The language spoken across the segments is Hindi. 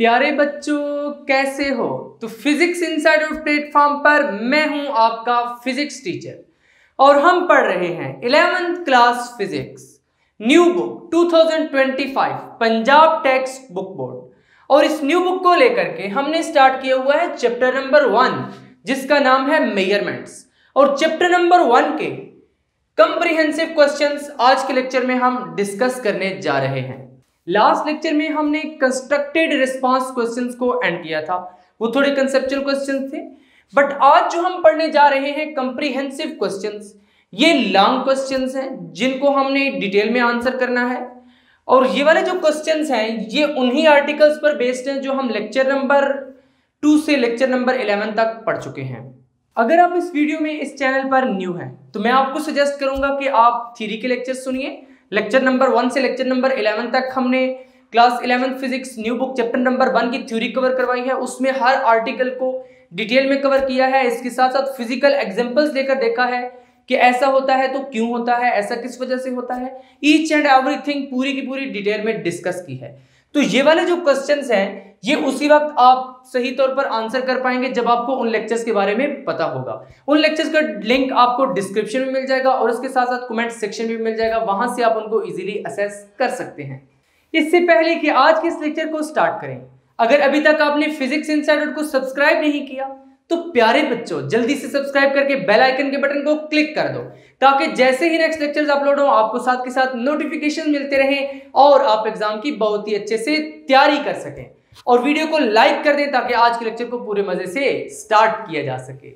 प्यारे बच्चों कैसे हो। तो फिजिक्स इनसाइडर प्लेटफॉर्म पर मैं हूं आपका फिजिक्स टीचर और हम पढ़ रहे हैं 11th class physics new book 2025 Punjab text book board. और इस न्यू बुक को लेकर के हमने स्टार्ट किया हुआ है चैप्टर नंबर 1 जिसका नाम है मेजरमेंट्स। और चैप्टर नंबर 1 के कंप्रिहेंसिव क्वेश्चंस आज के लेक्चर में हम डिस्कस करने जा रहे हैं। लास्ट लेक्चर में हमने कंस्ट्रक्टेड रिस्पांस क्वेश्चंस को एंड किया था, वो थोड़े कंसेप्चुअल क्वेश्चंस थे। बट आज जो हम पढ़ने जा रहे हैं कंप्रिहेंसिव क्वेश्चंस, ये लॉन्ग क्वेश्चंस हैं जिनको हमने डिटेल में आंसर करना है। और ये वाले जो क्वेश्चंस हैं ये उन्हीं आर्टिकल्स पर बेस्ड हैं जो हम लेक्चर नंबर 2 से लेक्चर नंबर 11 तक पढ़ चुके हैं। अगर आप इस वीडियो में इस चैनल पर न्यू हैं तो मैं आपको सजेस्ट करूंगा कि आप थ्योरी के लेक्चर सुनिए। लेक्चर नंबर 1 से लेक्चर नंबर 11 तक हमने class 11 physics new book chapter number 1 की थ्योरी कवर करवाई है, उसमें हर आर्टिकल को डिटेल में कवर किया है। इसके साथ साथ फिजिकल एग्जांपल्स लेकर देखा है कि ऐसा होता है तो क्यों होता है, ऐसा किस वजह से होता है, ईच एंड एवरीथिंग पूरी की पूरी डिटेल में डिस्कस की है। तो ये वाले जो क्वेश्चंस हैं ये उसी वक्त आप सही तौर पर आंसर कर पाएंगे जब आपको उन लेक्चर्स के बारे में पता होगा। उन लेक्चर्स का लिंक आपको डिस्क्रिप्शन में मिल जाएगा और उसके साथ साथ कमेंट सेक्शन में मिल जाएगा, वहां से आप उनको इजीली असेस कर सकते हैं। इससे पहले कि आज के इस लेक्चर को स्टार्ट करें, अगर अभी तक आपने फिजिक्स इनसाइडर को सब्सक्राइब नहीं किया तो प्यारे बच्चों जल्दी से सब्सक्राइब करके बेल आइकन के बटन को क्लिक कर दो, ताकि जैसे ही नेक्स्ट लेक्चर्स अपलोड हो आपको साथ के साथ नोटिफिकेशन मिलते रहें और आप एग्जाम की बहुत ही अच्छे से तैयारी कर सकें। और वीडियो को लाइक कर दें ताकि आज के लेक्चर को पूरे मजे से स्टार्ट किया जा सके।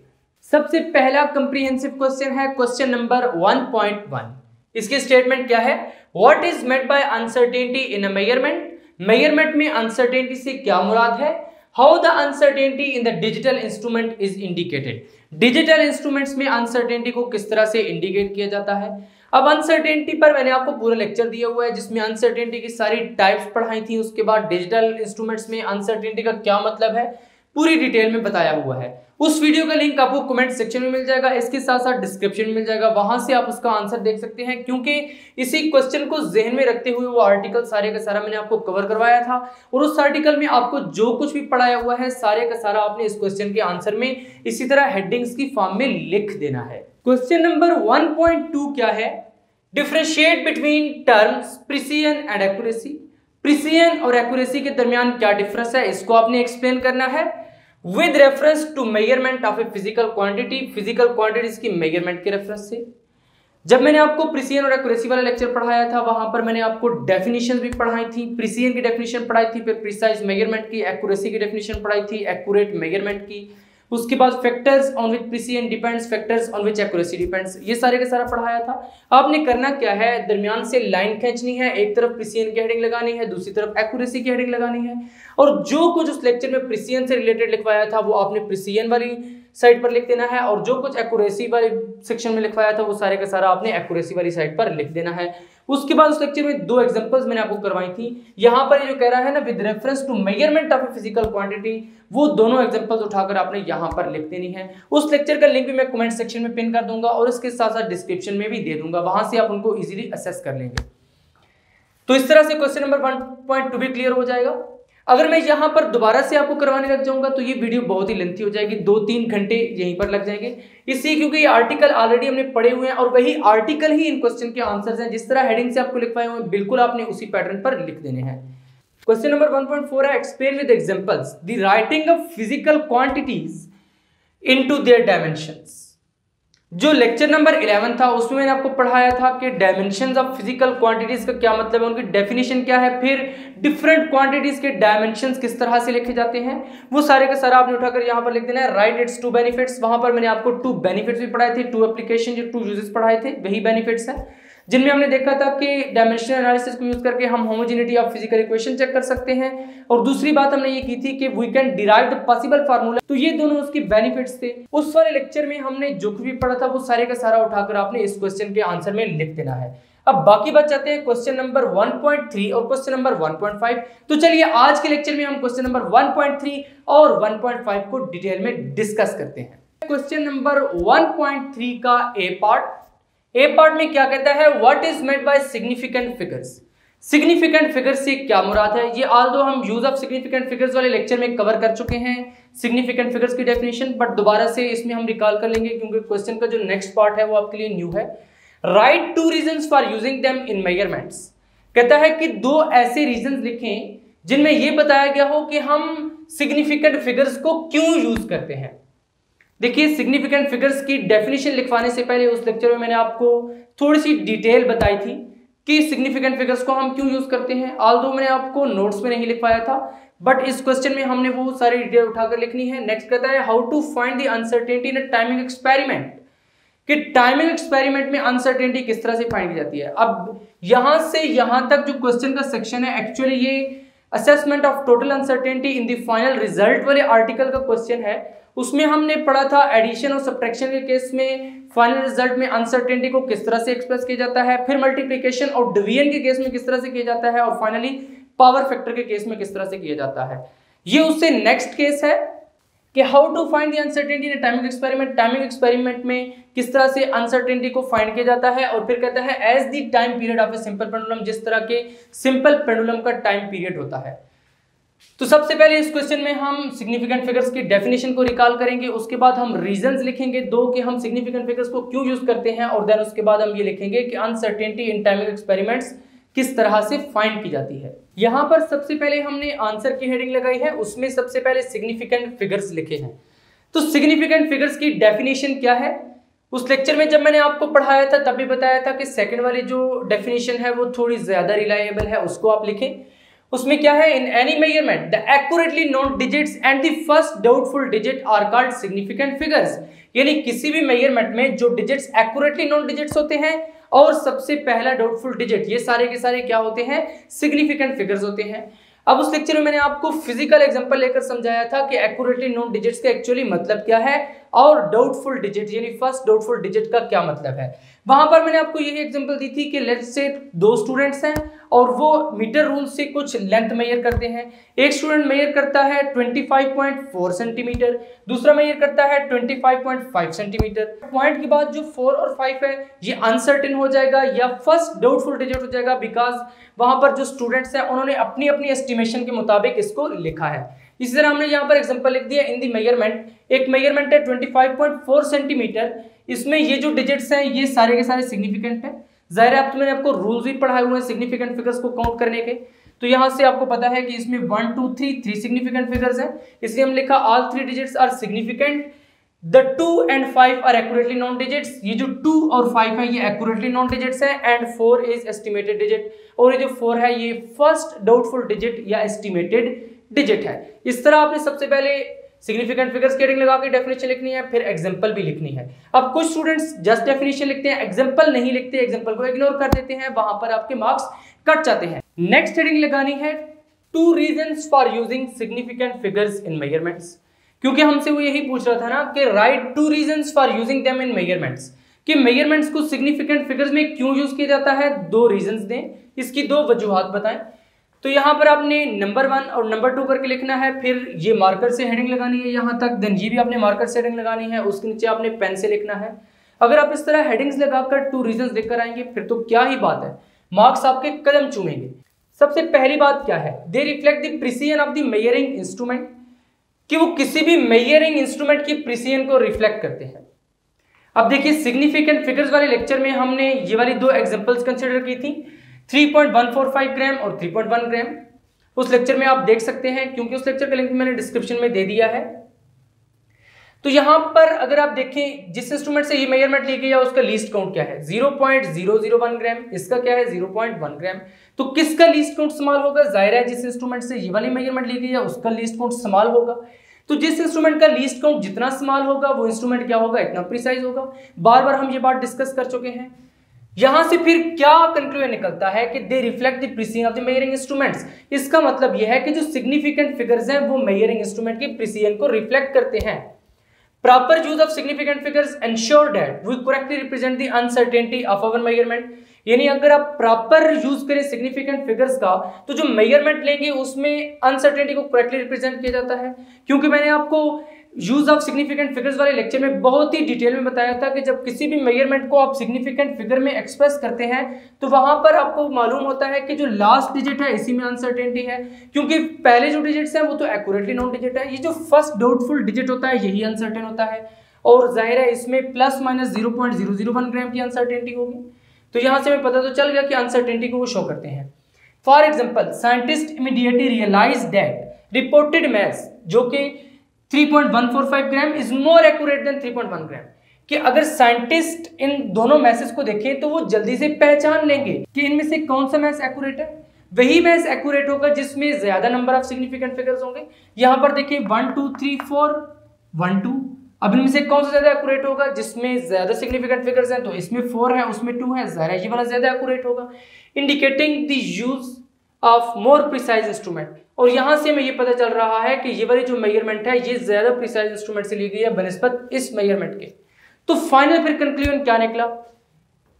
सबसे पहला कंप्रिहेंसिव क्वेश्चन है क्वेश्चन नंबर 1.1। इसकी स्टेटमेंट क्या है? What is meant by uncertainty in a measurement? Measurement में अनसर्टेनिटी से क्या मुराद है? How the uncertainty in the digital instrument is indicated? Digital instruments में अनसर्टेनिटी को किस तरह से इंडिकेट किया जाता है? अब अनसर्टेनिटी पर मैंने आपको पूरा लेक्चर दिया हुआ है जिसमें अनसर्टेनिटी की सारी टाइप्स पढ़ाई थी। उसके बाद डिजिटल इंस्ट्रूमेंट्स में अनसर्टेनिटी का क्या मतलब है पूरी डिटेल में बताया हुआ है। उस वीडियो का लिंक आपको कमेंट सेक्शन में मिल जाएगा, इसके साथ साथ डिस्क्रिप्शन में मिल जाएगा, वहां से आप उसका आंसर देख सकते हैं। क्योंकि इसी क्वेश्चन को जहन में रखते हुए वो आर्टिकल सारे का सारा मैंने आपको कवर करवाया था और उस आर्टिकल में आपको जो कुछ भी पढ़ाया हुआ है सारे का सारा आपने इस क्वेश्चन के आंसर में इसी तरह हेडिंग्स की फॉर्म में लिख देना है। क्वेश्चन नंबर 1.2 क्या है? Differentiate between terms precision and accuracy. Precision और एक्यूरेसी के दरमियान क्या डिफरेंस है इसको आपने एक्सप्लेन करना है with reference to measurement of a physical quantity. Physical quantities की मेजरमेंट के रेफरेंस से। जब मैंने आपको प्रिसीजन और एक्यूरेसी वाला लेक्चर पढ़ाया था वहां पर मैंने आपको डेफिनेशन भी पढ़ाई थी। प्रिसीजन की डेफिनेशन पढ़ाई थी, फिर प्रिसाइज मेजरमेंट की, एक्यूरेसी की डेफिनेशन पढ़ाई थी, एक्यूरेट मेजरमेंट की। उसके बाद factors on which precision depends, factors on which accuracy depends, ये सारे का सारा पढ़ाया था। आपने करना क्या है, दरमियान से लाइन खींचनी है, एक तरफ प्रिसीजन की हेडिंग लगानी है, दूसरी तरफ एक्यूरेसी की हेडिंग लगानी है। और जो कुछ उस लेक्चर में प्रिसीजन से रिलेटेड लिखवाया था वो आपने प्रिसीजन वाली साइड पर लिख देना है और जो कुछ एक्यूरेसी वाले सेक्शन में लिखवाया था वो सारे का सारा आपने एक्यूरेसी वाली साइड पर लिख देना है। उसके बाद उस लेक्चर में 2 एग्जांपल्स मैंने आपको करवाई थी। यहां पर ये जो कह रहा है ना with reference to measurement of a physical quantity, वो दोनों एग्जांपल्स उठाकर आपने यहां पर लिख देनी है। उस लेक्चर का लिंक भी मैं कमेंट सेक्शन में पिन कर दूंगा और इसके साथ साथ डिस्क्रिप्शन में भी दे दूंगा, वहां से आप उनको इजीली असेस कर लेंगे। तो इस तरह से क्वेश्चन नंबर 1.2 भी क्लियर हो जाएगा। अगर मैं यहां पर दोबारा से आपको करवाने लग जाऊंगा तो ये वीडियो बहुत ही लेंथी हो जाएगी, 2-3 घंटे यहीं पर लग जाएंगे। इसलिए क्योंकि ये आर्टिकल ऑलरेडी हमने पढ़े हुए हैं और वही आर्टिकल ही इन क्वेश्चन के आंसर्स हैं। जिस तरह हेडिंग से आपको लिखवाए हुए बिल्कुल आपने उसी पैटर्न पर लिख देने हैं। क्वेश्चन नंबर 1.4 है explain with examples the writing of physical quantities into their dimensions. जो लेक्चर नंबर 11 था उसमें मैंने आपको पढ़ाया था कि डायमेंशंस ऑफ फिजिकल क्वांटिटीज का क्या मतलब है, उनकी डेफिनेशन क्या है, फिर डिफरेंट क्वांटिटीज के डायमेंशंस किस तरह से लिखे जाते हैं, वो सारे का सारा आपने उठाकर यहां पर लिख देना है। राइट इट्स 2 बेनिफिट्स, वहां पर मैंने आपको 2 बेनिफिट्स भी पढ़ाए थे, 2 एप्लीकेशन जो 2 यूजेस पढ़ाए थे वही बेनिफिट्स हैं जिनमें हमने देखा था कि डायमेंशनल एनालिसिस को यूज करके हम homogeneity of physical equation check कर सकते हैं। और दूसरी बात हमने ये की थी कि we can derive the possible formula. तो ये दोनों उसके बेनिफिट्स थे। उस वाले लेक्चर में हमने जो कुछ भी पढ़ा था वो सारे का सारा उठाकर आपने इस क्वेश्चन के आंसर में लिख देना है। अब बाकी बच जाते हैं क्वेश्चन नंबर 1.3 और क्वेश्चन नंबर 1.5। तो चलिए आज के लेक्चर में हम क्वेश्चन नंबर 1.3 और 1.5 को डिटेल में डिस्कस करते हैं। क्वेश्चन नंबर 1.3 का ए पार्ट में क्या कहता है, what is meant by significant figures. Significant figures से क्या मुराद है, ये ऑल्दो हम यूज ऑफ सिग्निफिकेंट फिगर्स वाले लेक्चर में कवर कर चुके हैं सिग्निफिकेंट फिगर्स की डेफिनेशन, बट दोबारा से इसमें हम रिकॉल कर लेंगे क्योंकि क्वेश्चन का जो नेक्स्ट पार्ट है वो आपके लिए न्यू है। Right 2 reasons for using them in measurements, कहता है कि 2 ऐसे रीजंस लिखें जिनमें ये बताया गया हो कि हम सिग्निफिकेंट फिगर्स को क्यों यूज करते हैं। देखिए, सिग्निफिकेंट फिगर्स की डेफिनेशन लिखवाने से पहले उस लेक्चर में मैंने आपको थोड़ी सी डिटेल बताई थी कि सिग्निफिकेंट फिगर्स को हम क्यों यूज करते हैं, ऑल्दो मैंने आपको नोट्स में नहीं लिखवाया था, बट इस क्वेश्चन में हमने वो सारी डिटेल उठाकर लिखनी है। नेक्स्ट कहता है how to find the uncertainty in a timing experiment, कि टाइमिंग एक्सपेरिमेंट में अनसर्टेनिटी किस तरह से फाइंड की जाती है। अब यहां से यहां तक जो क्वेश्चन का सेक्शन है, एक्चुअली ये assessment of total uncertainty in the final result वाले आर्टिकल का क्वेश्चन है। उसमें हमने पढ़ा था एडिशन और सब्ट्रैक्शन के केस में फाइनल रिजल्ट में अनसर्टेनिटी को किस तरह से एक्सप्रेस किया जाता है, फिर मल्टीप्लिकेशन और डिवीजन के केस में किस तरह से किया जाता है, और फाइनली पावर फैक्टर के केस में किस तरह से किया जाता है। ये उससे नेक्स्ट केस है कि how to find the uncertainty in timing experiment, timing experiment में किस तरह से अनसर्टेनिटी को फाइंड किया जाता है। और फिर कहता है as the time period of a simple pendulum, जिस तरह के सिंपल पेंडुलम का टाइम पीरियड होता है। तो सबसे पहले इस क्वेश्चन में हम सिग्निफिकेंट फिगर्स की डेफिनेशन को रिकॉल करेंगे, उसके बाद हम रीजंस लिखेंगे 2 कि हम सिग्निफिकेंट फिगर्स को क्यों यूज करते हैं, और देन उसके बाद हम ये लिखेंगे कि अनसर्टेनिटी इन टाइमिंग एक्सपेरिमेंट्स किस तरह से फाइंड की जाती है। यहां पर सबसे पहले हमने आंसर की हेडिंग लगाई है, उसमें सबसे पहले सिग्निफिकेंट फिगर्स लिखे हैं। तो सिग्निफिकेंट फिगर्स की डेफिनेशन क्या है, उस लेक्चर में जब मैंने आपको पढ़ाया था तब भी बताया था कि सेकंड वाली जो डेफिनेशन है वो थोड़ी ज्यादा रिलायबल है, उसको आप लिखें। उसमें क्या है, in any measurement the accurately known digits and the first doubtful digit are called significant figures, यानी किसी भी मेजरमेंट में जो डिजिट्स एक्यूरेटली नोन डिजिट्स होते हैं और सबसे पहला डाउटफुल डिजिट, ये सारे के सारे क्या होते हैं, सिग्निफिकेंट फिगर्स होते हैं। अब उस लेक्चर में मैंने आपको फिजिकल एग्जांपल लेकर समझाया था कि एक्यूरेटली नोन डिजिट्स का एक्चुअली मतलब क्या है और डाउटफुल डिजिट यानी फर्स्ट डाउटफुल डिजिट का क्या मतलब है। वहां पर मैंने आपको यही एग्जांपल दी थी कि लेट्स से 2 स्टूडेंट्स हैं और वो मीटर रूल से कुछ लेंथ मेजर करते हैं। एक स्टूडेंट मेजर करता है 25.4 सेंटीमीटर, दूसरा मेजर करता है 25.5 सेंटीमीटर। पॉइंट के बाद जो 4 और 5 है ये अनसर्टेन हो जाएगा या फर्स्ट डाउटफुल डिजिट हो जाएगा, बिकॉज वहां पर जो स्टूडेंट्स हैं उन्होंने अपनी अपनी एस्टिमेशन के मुताबिक इसको लिखा है। इसी तरह हमने यहाँ पर एग्जांपल लिख दिया इन दी मेजरमेंट, एक मेजरमेंट है 25.4 सेंटीमीटर, इसमें ये जो डिजिट्स हैं ये सारे के सारे सिग्निफिकेंट हैं। जाहिर है मैंने आपको रूल्स भी पढ़ाए हुए हैं सिग्निफिकेंट फिगर्स को काउंट करने के, तो यहाँ से आपको पता है कि इसमें 1 2 3 सिग्निफिकेंट फिगर्स हैं, इसलिए हम लिखा all 3 digits are significant, the 2 and 5 are accurately known digits, ये जो 2 और 5 है ये एक्यूरेटली नॉन डिजिट्स हैं, एंड 4 इज एस्टिमेटेड डिजिट, और ये जो 4 है ये फर्स्ट डाउटफुल डिजिट या एस्टिमेटेड डिजिट है। इस तरह आपने सबसे पहले सिग्निफिकेंट फिगर्स की हेडिंग लगा के डेफिनेशन लिखनी है, फिर एग्जांपल भी लिखनी है। अब कुछ स्टूडेंट्स जस्ट डेफिनेशन लिखते हैं, एग्जांपल नहीं लिखते, एग्जांपल को इग्नोर कर देते हैं, वहां पर आपके मार्क्स कट जाते हैं। नेक्स्ट हेडिंग लगानी है 2 reasons for using significant figures in measurements, क्योंकि हमसे वो यही पूछ रहा था ना कि right 2 reasons for using them in measurements, कि मेजरमेंट्स को सिग्निफिकेंट फिगर्स में क्यों यूज किया जाता है, 2 रीजंस दें, इसकी 2 वजूहात बताएं। तो यहाँ पर आपने नंबर 1 और नंबर 2 करके लिखना है, फिर ये मार्कर से हेडिंग लगानी है यहाँ तक, देन ये भी आपने मार्कर से हेडिंग लगानी है, उसके नीचे आपने पेन से लिखना है। अगर आप इस तरह हेडिंग्स लगाकर 2 रीजंस लिखकर आएंगे फिर तो क्या ही बात है, मार्क्स आपके कदम चूमेंगे। सबसे पहली बात क्या है, दे reflect the precision of the measuring instrument, कि वो किसी भी मेजरिंग इंस्ट्रूमेंट की प्रिसीजन को रिफ्लेक्ट करते हैं। अब देखिए सिग्निफिकेंट फिगर्स वाले लेक्चर में हमने ये वाली 2 एग्जांपल्स कंसीडर की थी, 3.145 ग्राम और 3.1 ग्राम। उस लेक्चर में आप देख सकते हैं, क्योंकि उस लेक्चर का लिंक मैंने डिस्क्रिप्शन में दे दिया है। तो यहां पर अगर आप देखें जिस इंस्ट्रूमेंट से ये मेजरमेंट ली गई है उसका लीस्ट काउंट क्या है, 0.001 ग्राम, इसका क्या है 0.1 ग्राम। तो किसका लीस्ट काउंट स्मॉल होगा, जाहिर है जिस इंस्ट्रूमेंट से ये वाली मेजरमेंट ली गई है उसका लीस्ट काउंट स्मॉल होगा। तो जिस इंस्ट्रूमेंट का लीस्ट काउंट जितना स्मॉल होगा वो इंस्ट्रूमेंट क्या होगा, इतना प्रिसाइज होगा। बार बार हम ये बात डिस्कस कर चुके हैं। यहां से फिर क्या कंक्लूजन निकलता है कि दे reflect the precision of the measuring instruments, इसका मतलब यह है कि जो सिग्निफिकेंट फिगर्स हैं वो मेजरिंग इंस्ट्रूमेंट की प्रिसीजन को रिफ्लेक्ट करते हैं। Proper use of significant figures ensure that we correctly represent the uncertainty of our measurement, यानी अगर आप प्रॉपर यूज करें सिग्निफिकेंट फिगर्स का तो जो मेजरमेंट लेंगे उसमें अनसर्टेनिटी को करेक्टली रिप्रेजेंट किया जाता है। क्योंकि मैंने आपको यूज ऑफ सिग्निफिकेंट फिगर्स वाले लेक्चर में बहुत ही डिटेल में बताया था कि जब किसी भी मेजरमेंट को आप सिग्निफिकेंट फिगर में एक्सप्रेस करते हैं तो वहां पर आपको मालूम होता है कि जो लास्ट डिजिट है इसी में अनसर्टेनिटी है, क्योंकि पहले जो डिजिट्स हैं वो तो एक्यूरेटली नोन डिजिट है, ये जो फर्स्ट डाउटफुल डिजिट होता है यही अनसर्टेन होता है, और जाहिर है इसमें प्लस माइनस 0.001 ग्राम की अनसर्टेनिटी होगी। तो यहां से हमें पता तो चल गया कि अनसर्टेनिटी को वो शो करते हैं। For example, scientist immediately realise that reported mass जो कि 3.145 gram is more accurate than 3.1 gram, कि अगर साइंटिस्ट इन दोनों मैसेज को देखें तो वो जल्दी से पहचान लेंगे कि इनमें से कौन सा मैस एक्यूरेट है। वही मैस एक्यूरेट होगा जिसमें ज्यादा नंबर ऑफ सिग्निफिकेंट फिगर्स होंगे। यहां पर देखिए 1 2 3 4 1 2, अब इनमें से कौन सा ज्यादा एक्यूरेट होगा, जिसमें ज्यादा सिग्निफिकेंट फिगर्स हैं, तो इसमें 4 है उसमें 2 है, ज़ाहिर है ये वाला ज्यादा एक्यूरेट होगा, indicating the use of more precise instrument. और यहां से हमें ये पता चल रहा है कि ये वाली जो मेजरमेंट है ये ज्यादा प्रिसाइज इंस्ट्रूमेंट से ली गई है बनिस्बत इस मेजरमेंट के। तो फाइनल फिर कंक्लूजन क्या निकला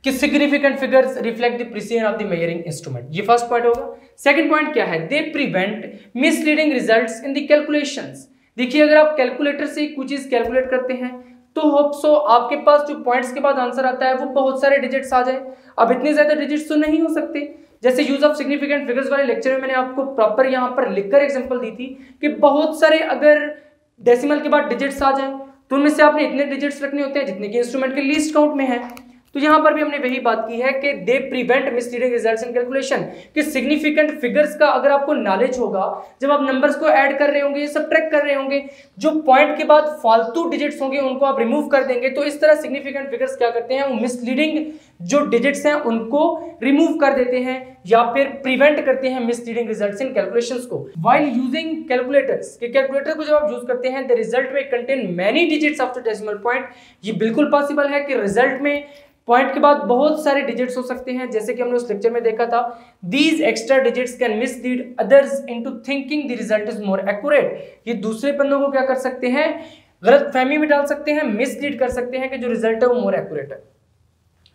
कि significant figures reflect the precision of the measuring instrument, ये फर्स्ट पॉइंट होगा। सेकंड पॉइंट क्या है, they prevent misleading results in the calculations. देखिए अगर आप कैलकुलेटर से कोई चीज कैलकुलेट करते हैं तो होप सो आपके पास जो पॉइंट्स के बाद आंसर आता है वो बहुत सारे डिजिट्स आ जाए। अब इतने ज्यादा डिजिट्स तो नहीं हो सकते, जैसे यूज ऑफ सिग्निफिकेंट फिगर्स वाले लेक्चर में मैंने आपको प्रॉपर यहां पर लिखकर एग्जांपल दी थी कि बहुत सारे अगर डेसिमल के बाद डिजिट्स आ जाए तो उनमें से आपने इतने डिजिट्स रखने होते हैं जितने कि इंस्ट्रूमेंट के लीस्ट काउंट में है। तो यहां पर भी हमने वही बात की है कि they prevent misleading results in calculation, कि सिग्निफिकेंट फिगर्स का अगर आपको नॉलेज होगा, जब आप नंबर्स को ऐड कर रहे होंगे, सबट्रैक्ट कर रहे होंगे, जो पॉइंट के बाद फालतू डिजिट्स होंगे उनको आप रिमूव कर देंगे, तो इस तरह सिग्निफिकेंट फिगर्स क्या करते हैं, वो मिसलीडिंग जो डिजिट्स हैं उनको रिमूव कर देते हैं या फिर प्रिवेंट करते हैं मिसलीडिंग रिजल्ट्स इन कैलकुलेशंस को। व्हाइल यूजिंग कैलकुलेटर्स, कि कैलकुलेटर को जब आप यूज करते हैं द रिजल्ट में contain many digits after decimal point, ये बिल्कुल पॉसिबल है कि रिजल्ट में पॉइंट के बाद बहुत सारे डिजिट्स हो सकते हैं, जैसे कि हमने उस लेक्चर में देखा था, these extra digits can mislead others into thinking the result is more accurate. ये दूसरे बंदों को क्या कर सकते हैं, गलत फहमी में डाल सकते हैं, मिसलीड कर सकते हैं कि जो रिजल्ट है वो मोर एक्यूरेट है।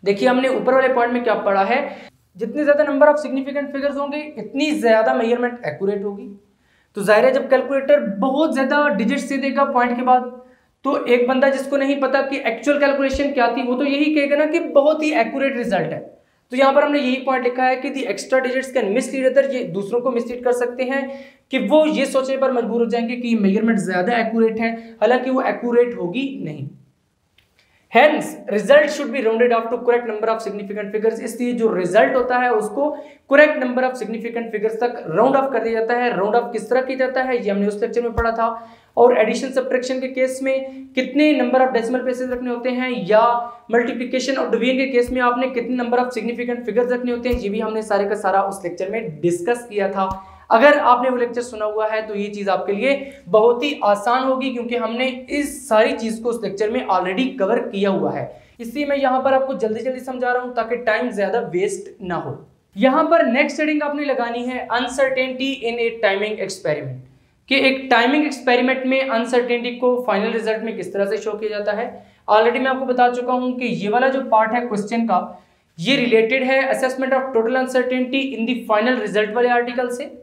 देखिए हमने ऊपर वाले पॉइंट में क्या पढ़ा है, जितने ज्यादा नंबर ऑफ सिग्निफिकेंट फिगर्स होंगे इतनी ज्यादा मेजरमेंट एक्यूरेट होगी। तो जाहिर है जब कैलकुलेटर बहुत ज्यादा डिजिट्स दे देगा पॉइंट के बाद, तो एक बंदा जिसको नहीं पता कि एक्चुअल कैलकुलेशन क्या थी वो तो यही कहेगा ना कि बहुत ही एक्यूरेट रिजल्ट है। तो यहाँ पर हमने यही पॉइंट लिखा है कि दी extra digits can mislead other, ये दूसरों को मिसलीड कर सकते हैं कि वो ये सोचने पर मजबूर हो जाएंगे कि मेजरमेंट ज्यादा एक्यूरेट है, हालांकि वो एक्यूरेट होगी नहीं। Hence, result should be rounded off to correct number of significant figures। इसलिए जो रिजल्ट होता है उसको correct number of significant figures तक राउंड ऑफ कर दिया जाता है। राउंड ऑफ किस तरह किया जाता है ये हमने उस लेक्चर में पढ़ा था। और एडिशन सब्ट्रैक्शन के केस में कितने नंबर ऑफ डेसिमल प्लेसेस रखने होते हैं, या मल्टीप्लिकेशन और डिवीजन के केस में आपने कितने नंबर ऑफ सिग्निफिकेंट फिगर्स रखने होते हैं, ये भी हमने सारे का सारा उस लेक्चर में डिस्कस किया था। अगर आपने वो लेक्चर सुना हुआ है तो ये चीज आपके लिए बहुत ही आसान होगी, क्योंकि हमने इस सारी चीज को उस लेक्चर में ऑलरेडी कवर किया हुआ है। इसलिए मैं यहाँ पर आपको जल्दी जल्दी समझा रहा हूँ ताकि टाइम ज्यादा वेस्ट ना हो। यहाँ पर नेक्स्ट हेडिंग आपने लगानी है uncertainty in a timing experiment, कि एक टाइमिंग एक्सपेरिमेंट में अनसर्टेनिटी को फाइनल रिजल्ट में किस तरह से शो किया जाता है। ऑलरेडी मैं आपको बता चुका हूँ कि ये वाला जो पार्ट है क्वेश्चन का, ये रिलेटेड है assessment of total uncertainty in the final result वाले आर्टिकल से।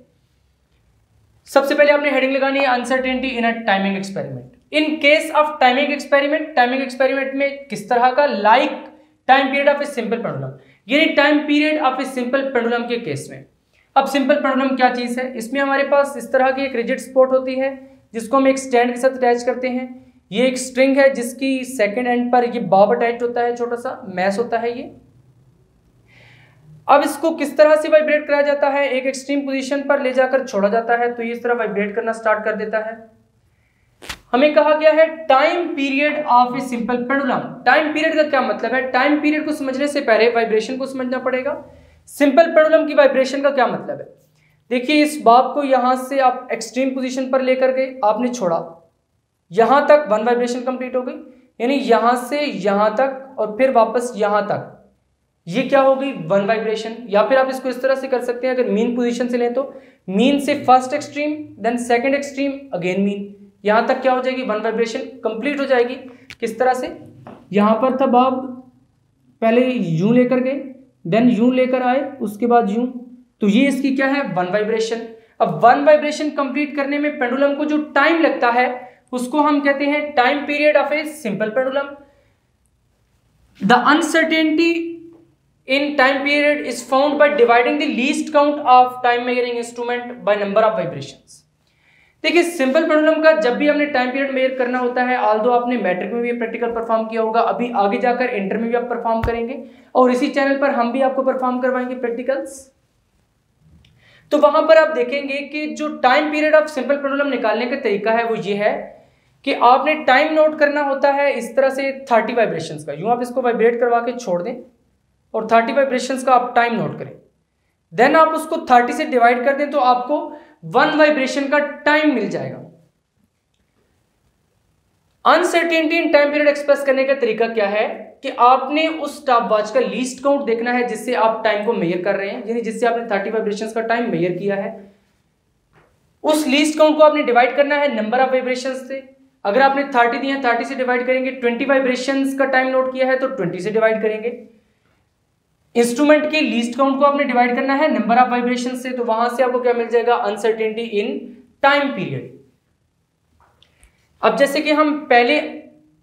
सबसे पहले आपने हेडिंग लगानी है uncertainty in a timing experiment. In case of timing experiment में किस तरह का, like time period of a simple pendulum, यानी time period of a simple pendulum के केस में। अब सिंपल पेंडुलम क्या चीज है, इसमें हमारे पास इस तरह की एक रिजिड सपोर्ट होती है जिसको हम एक स्टैंड के साथ अटैच करते हैं। ये एक स्ट्रिंग है जिसकी सेकेंड एंड पर ये बॉब अटैच होता है, छोटा सा मैस होता है ये। अब इसको किस तरह से वाइब्रेट कराया जाता है, एक एक्सट्रीम पोजीशन पर ले जाकर छोड़ा जाता है तो ये इस तरह वाइब्रेट करना स्टार्ट कर देता है। हमें कहा गया है time period of a simple pendulum. Time period का क्या मतलब है, टाइम पीरियड को समझने से पहले वाइब्रेशन को समझना पड़ेगा। सिंपल पेंडुलम की वाइब्रेशन का क्या मतलब है, देखिए इस बॉब को यहां से आप एक्सट्रीम पोजीशन पर लेकर गए, आपने छोड़ा, यहां तक वन वाइब्रेशन कंप्लीट हो गई, यानी यहां से यहां तक और फिर वापस यहां तक, ये क्या होगी, वन वाइब्रेशन। या फिर आप इसको इस तरह से कर सकते हैं, अगर मीन पोजीशन से लें तो मीन से first extreme then second extreme again mean, यहां तक क्या हो जाएगी, वन वाइब्रेशन कंप्लीट हो जाएगी। किस तरह से, यहां पर था बॉब, पहले यूं लेकर गए, देन यूं लेकर आए, उसके बाद यूं, तो ये इसकी क्या है, वन वाइब्रेशन। अब वन वाइब्रेशन कंप्लीट करने में पेंडुलम को जो टाइम लगता है उसको हम कहते हैं time period of a simple pendulum. The uncertainty in time period is found by dividing the least count of time measuring instrument by number of vibrations. देखिए सिंपल पेंडुलम का जब भी हमने टाइम पीरियड मेजर करना होता है, ऑल्दो आपने मैट्रिक में भी प्रैक्टिकल परफॉर्म किया होगा, अभी आगे जाकर इंटर में भी आप परफॉर्म करेंगे और इसी चैनल पर हम भी आपको परफॉर्म करवाएंगे प्रैक्टिकल्स। तो वहां पर आप देखेंगे कि जो time period of simple pendulum निकालने का तरीका है वो ये है कि आपने टाइम नोट करना होता है इस तरह से 30 वाइब्रेशंस का। यूं आप इसको वाइब्रेट करवा के छोड़ दें और 30 वाइब्रेशंस का आप टाइम नोट करें, देन आप उसको 30 से डिवाइड कर दें तो आपको 1 वाइब्रेशन का टाइम मिल जाएगा। Uncertainty in time period express करने का तरीका क्या है कि आपने उस स्टॉपवॉच का लीस्ट काउंट देखना है जिससे आप टाइम को मेजर कर रहे हैं, यानी जिससे आपने 30 वाइब्रेशंस का टाइम मेजर किया है। उस लीस्ट काउंट को आपने डिवाइड करना है नंबर ऑफ वाइब्रेशंस से। अगर आपने 30 दिए 30 से डिवाइड करेंगे, 20 वाइब्रेशंस का टाइम नोट किया है तो 20 से डिवाइड करेंगे। इंस्ट्रूमेंट के लीस्ट काउंट को आपने डिवाइड करना है नंबर ऑफ वाइब्रेशन से, तो वहां से आपको क्या मिल जाएगा, अनसर्टेनिटी इन टाइम पीरियड। अब जैसे कि हम पहले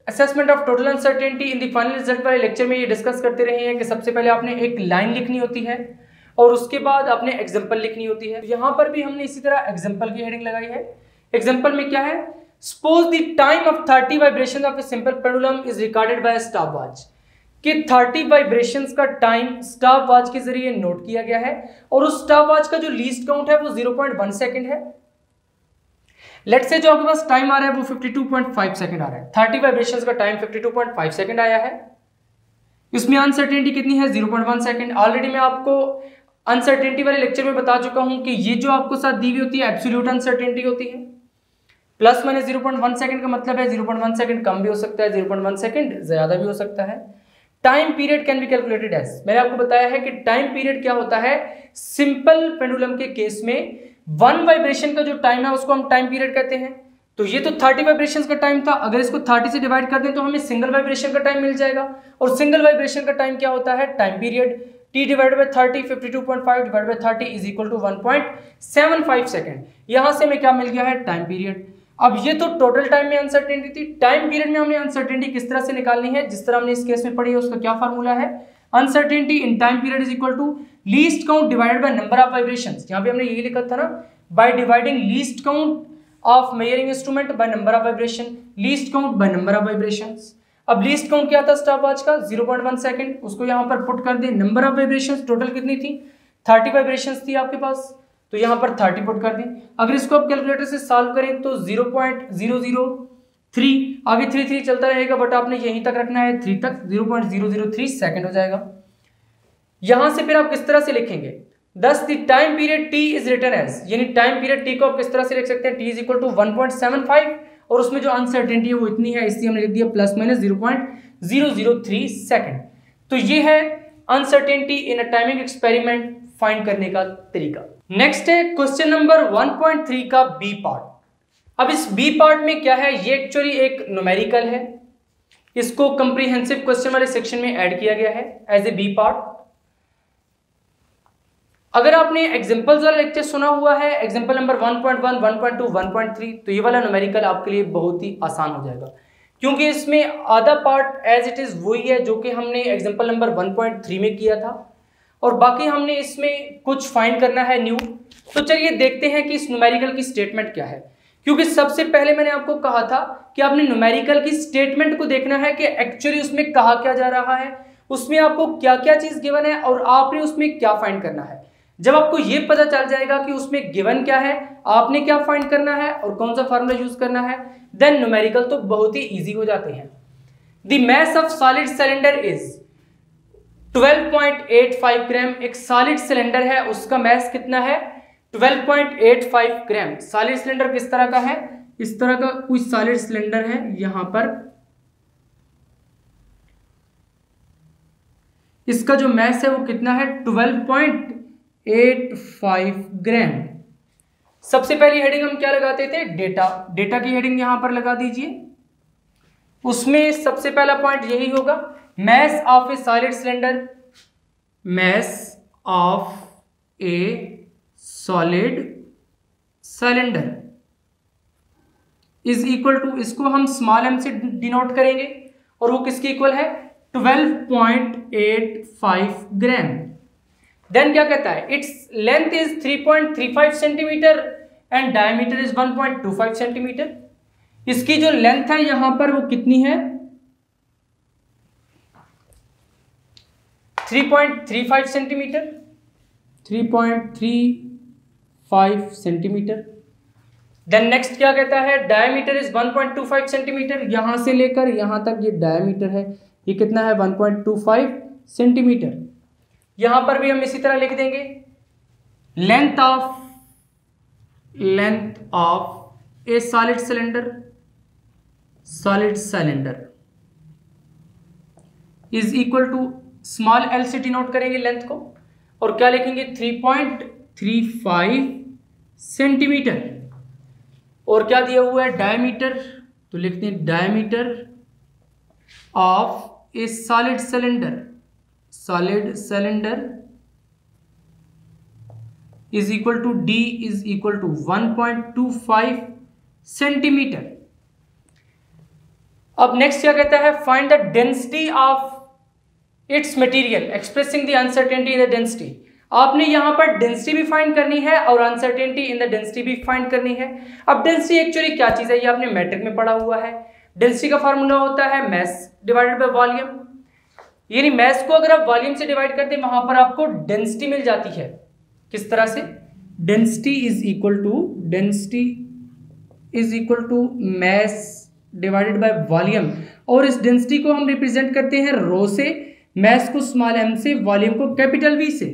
assessment of total uncertainty in the final result वाले लेक्चर में ये डिस्कस करते रहे हैं कि सबसे पहले आपने एक लाइन लिखनी होती है और उसके बाद आपने एग्जांपल लिखनी होती है। यहां पर भी हमने इसी तरह एग्जांपल की हेडिंग लगाई है। एग्जांपल में क्या है, suppose the time of 30 vibration of a simple pendulum is recorded by a stopwatch, कि 30 वाइब्रेशंस का टाइम स्टॉपवॉच के जरिए नोट किया गया है और उस स्टॉपवॉच का जो लीस्ट काउंट है वो 0.1 सेकंड है। लेट्स से जो आपके पास टाइम आ रहा है वो 52.5 सेकंड आ रहा है। 30 वाइब्रेशंस का टाइम 52.5 सेकंड आया है। इसमें अनसर्टेनिटी कितनी है, 0.1 सेकंड। ऑलरेडी मैं आपको अनसर्टेनिटी वाले लेक्चर में बता चुका हूं कि ये जो आपको साथ दी हुई होती है एब्सोल्यूट अनसर्टेनिटी होती है। प्लस माइनस 0.1 सेकंड का मतलब है 0.1 सेकंड कम भी हो सकता है, 0.1 सेकंड ज्यादा भी हो सकता है। Time period can be calculated as, मैंने आपको बताया है कि टाइम पीरियड क्या होता है। सिंपल पेंडुलम के केस में 1 वाइब्रेशन का जो टाइम है उसको हम टाइम पीरियड कहते हैं। तो ये तो 30 वाइब्रेशंस का टाइम था, अगर इसको 30 से डिवाइड कर दें तो हमें सिंगल वाइब्रेशन का टाइम मिल जाएगा। और सिंगल वाइब्रेशन का टाइम क्या होता है, time period. t divided by 30, 52.5 divided by 30 is equal to 1.75 second. यहां से हमें क्या मिल गया है, टाइम पीरियड। अब ये तो टोटल टाइम में अनसर्टेनिटी थी। टाइम पीरियड में हमने अनसर्टेनिटी किस तरह से निकालनी है, जिस तरह हमने इस केस में पढ़ी है उसका क्या फार्मूला है, uncertainty in time period is equal to least count divided by number of vibrations. यहां पे हमने यही लिखा था ना, by dividing least count of measuring instrument by number of vibration, least count by number of vibrations. अब लीस्ट काउंट क्या था स्टॉपवॉच का, 0.1 सेकंड, उसको यहां पर पुट कर दे। नंबर ऑफ वाइब्रेशंस टोटल कितनी थी, 30 वाइब्रेशंस थी आपके पास, तो यहां पर 30 पुट कर दें। अगर इसको आप कैलकुलेटर से सॉल्व करें तो 0.003, आगे 3 चलता रहेगा बट आपने यहीं तक रखना है 3 तक, 0.003 सेकंड हो जाएगा। यहां से फिर आप किस तरह से लिखेंगे, thus the time period t is written as, यानी टाइम पीरियड t को आप किस तरह से लिख सकते हैं, t इज इक्वल टू 1.75 और उसमें जो अनसर्टेनिटी है वो इतनी है, इसलिए हमने लिख दिया प्लस माइनस 0.003 सेकंड। तो ये है uncertainty in a timing experiment find करने का तरीका। नेक्स्ट है क्वेश्चन नंबर 1.3 का बी पार्ट। अब इस बी पार्ट में क्या है, ये एक्चुअली एक न्यूमेरिकल है, इसको कंप्रीहेंसिव क्वेश्चन वाले सेक्शन में ऐड किया गया है एज ए बी पार्ट। अगर आपने एग्जांपल्स वाला लेक्चर सुना हुआ है, एग्जांपल नंबर 1.1, 1.2, 1.3, तो ये वाला न्यूमेरिकल आपके लिए बहुत ही आसान हो जाएगा, क्योंकि इसमें आधा पार्ट एज इट इज वही है जो कि हमने एग्जांपल नंबर 1.3 में किया था और बाकी हमने इसमें कुछ फाइंड करना है न्यू। तो चलिए देखते हैं कि इस न्यूमेरिकल की स्टेटमेंट क्या है, क्योंकि सबसे पहले मैंने आपको कहा था कि आपने न्यूमेरिकल की स्टेटमेंट को देखना है कि एक्चुअली उसमें कहा क्या जा रहा है, उसमें आपको क्या क्या चीज गिवन है और आपने उसमें क्या फाइंड करना है। जब आपको ये पता चल जाएगा कि उसमें गिवन क्या है, आपने क्या फाइंड करना है और कौन सा फार्मूला यूज करना है, देन न्यूमेरिकल तो बहुत ही इजी हो जाते हैं। The mass of solid cylinder is 12.85 ग्राम। एक सॉलिड सिलेंडर है उसका मास कितना है, 12.85 ग्राम। सॉलिड सिलेंडर किस तरह का है, इस तरह का कोई सॉलिड सिलेंडर है, यहां पर इसका जो मास है वो कितना है, 12.85 ग्राम। सबसे पहली हेडिंग हम क्या लगाते थे, डेटा। डेटा की हेडिंग यहां पर लगा दीजिए। उसमें सबसे पहला पॉइंट यही होगा, mass of a solid cylinder, mass of a solid cylinder। Is equal to, इसको हम स्मॉल m से डिनोट करेंगे और वो किसके इक्वल है 12.85 ग्राम। देन क्या कहता है, its length is 3.35 centimetre and diameter is 1.25 centimetre. इसकी जो लेंथ है यहां पर वो कितनी है 3.35 सेंटीमीटर, 3.35 सेंटीमीटर। देन नेक्स्ट क्या कहता है, डायमीटर इज 1.25 सेंटीमीटर, यहां से लेकर यहां तक ये डायमीटर है, ये कितना है 1.25 सेंटीमीटर। यहां पर भी हम इसी तरह लिख देंगे length of a solid cylinder is equal to small l से डिनोट करेंगे लेंथ को और क्या लिखेंगे 3.35 सेंटीमीटर। और क्या दिया हुआ है डायमीटर, तो लिखते हैं diameter of a solid cylinder is equal to d is equal to 1.25 centimetre. अब नेक्स्ट क्या कहता है, find the density of its material expressing the uncertainty in the density. आपने यहां पर डेंसिटी भी फाइंड करनी है और अनसर्टेनिटी इन द डेंसिटी भी फाइंड करनी है। अब डेंसिटी एक्चुअली क्या चीज है, ये आपने मैट्रिक में पढ़ा हुआ है। डेंसिटी का फार्मूला होता है मास डिवाइडेड बाय वॉल्यूम, यानी मास को अगर आप वॉल्यूम से डिवाइड करते हैं वहां पर आपको डेंसिटी मिल जाती है। किस तरह से, density is equal to mass divided by volume, और इस डेंसिटी को हम रिप्रेजेंट करते हैं रो से, मास को स्मॉल m से, वॉल्यूम को कैपिटल V से।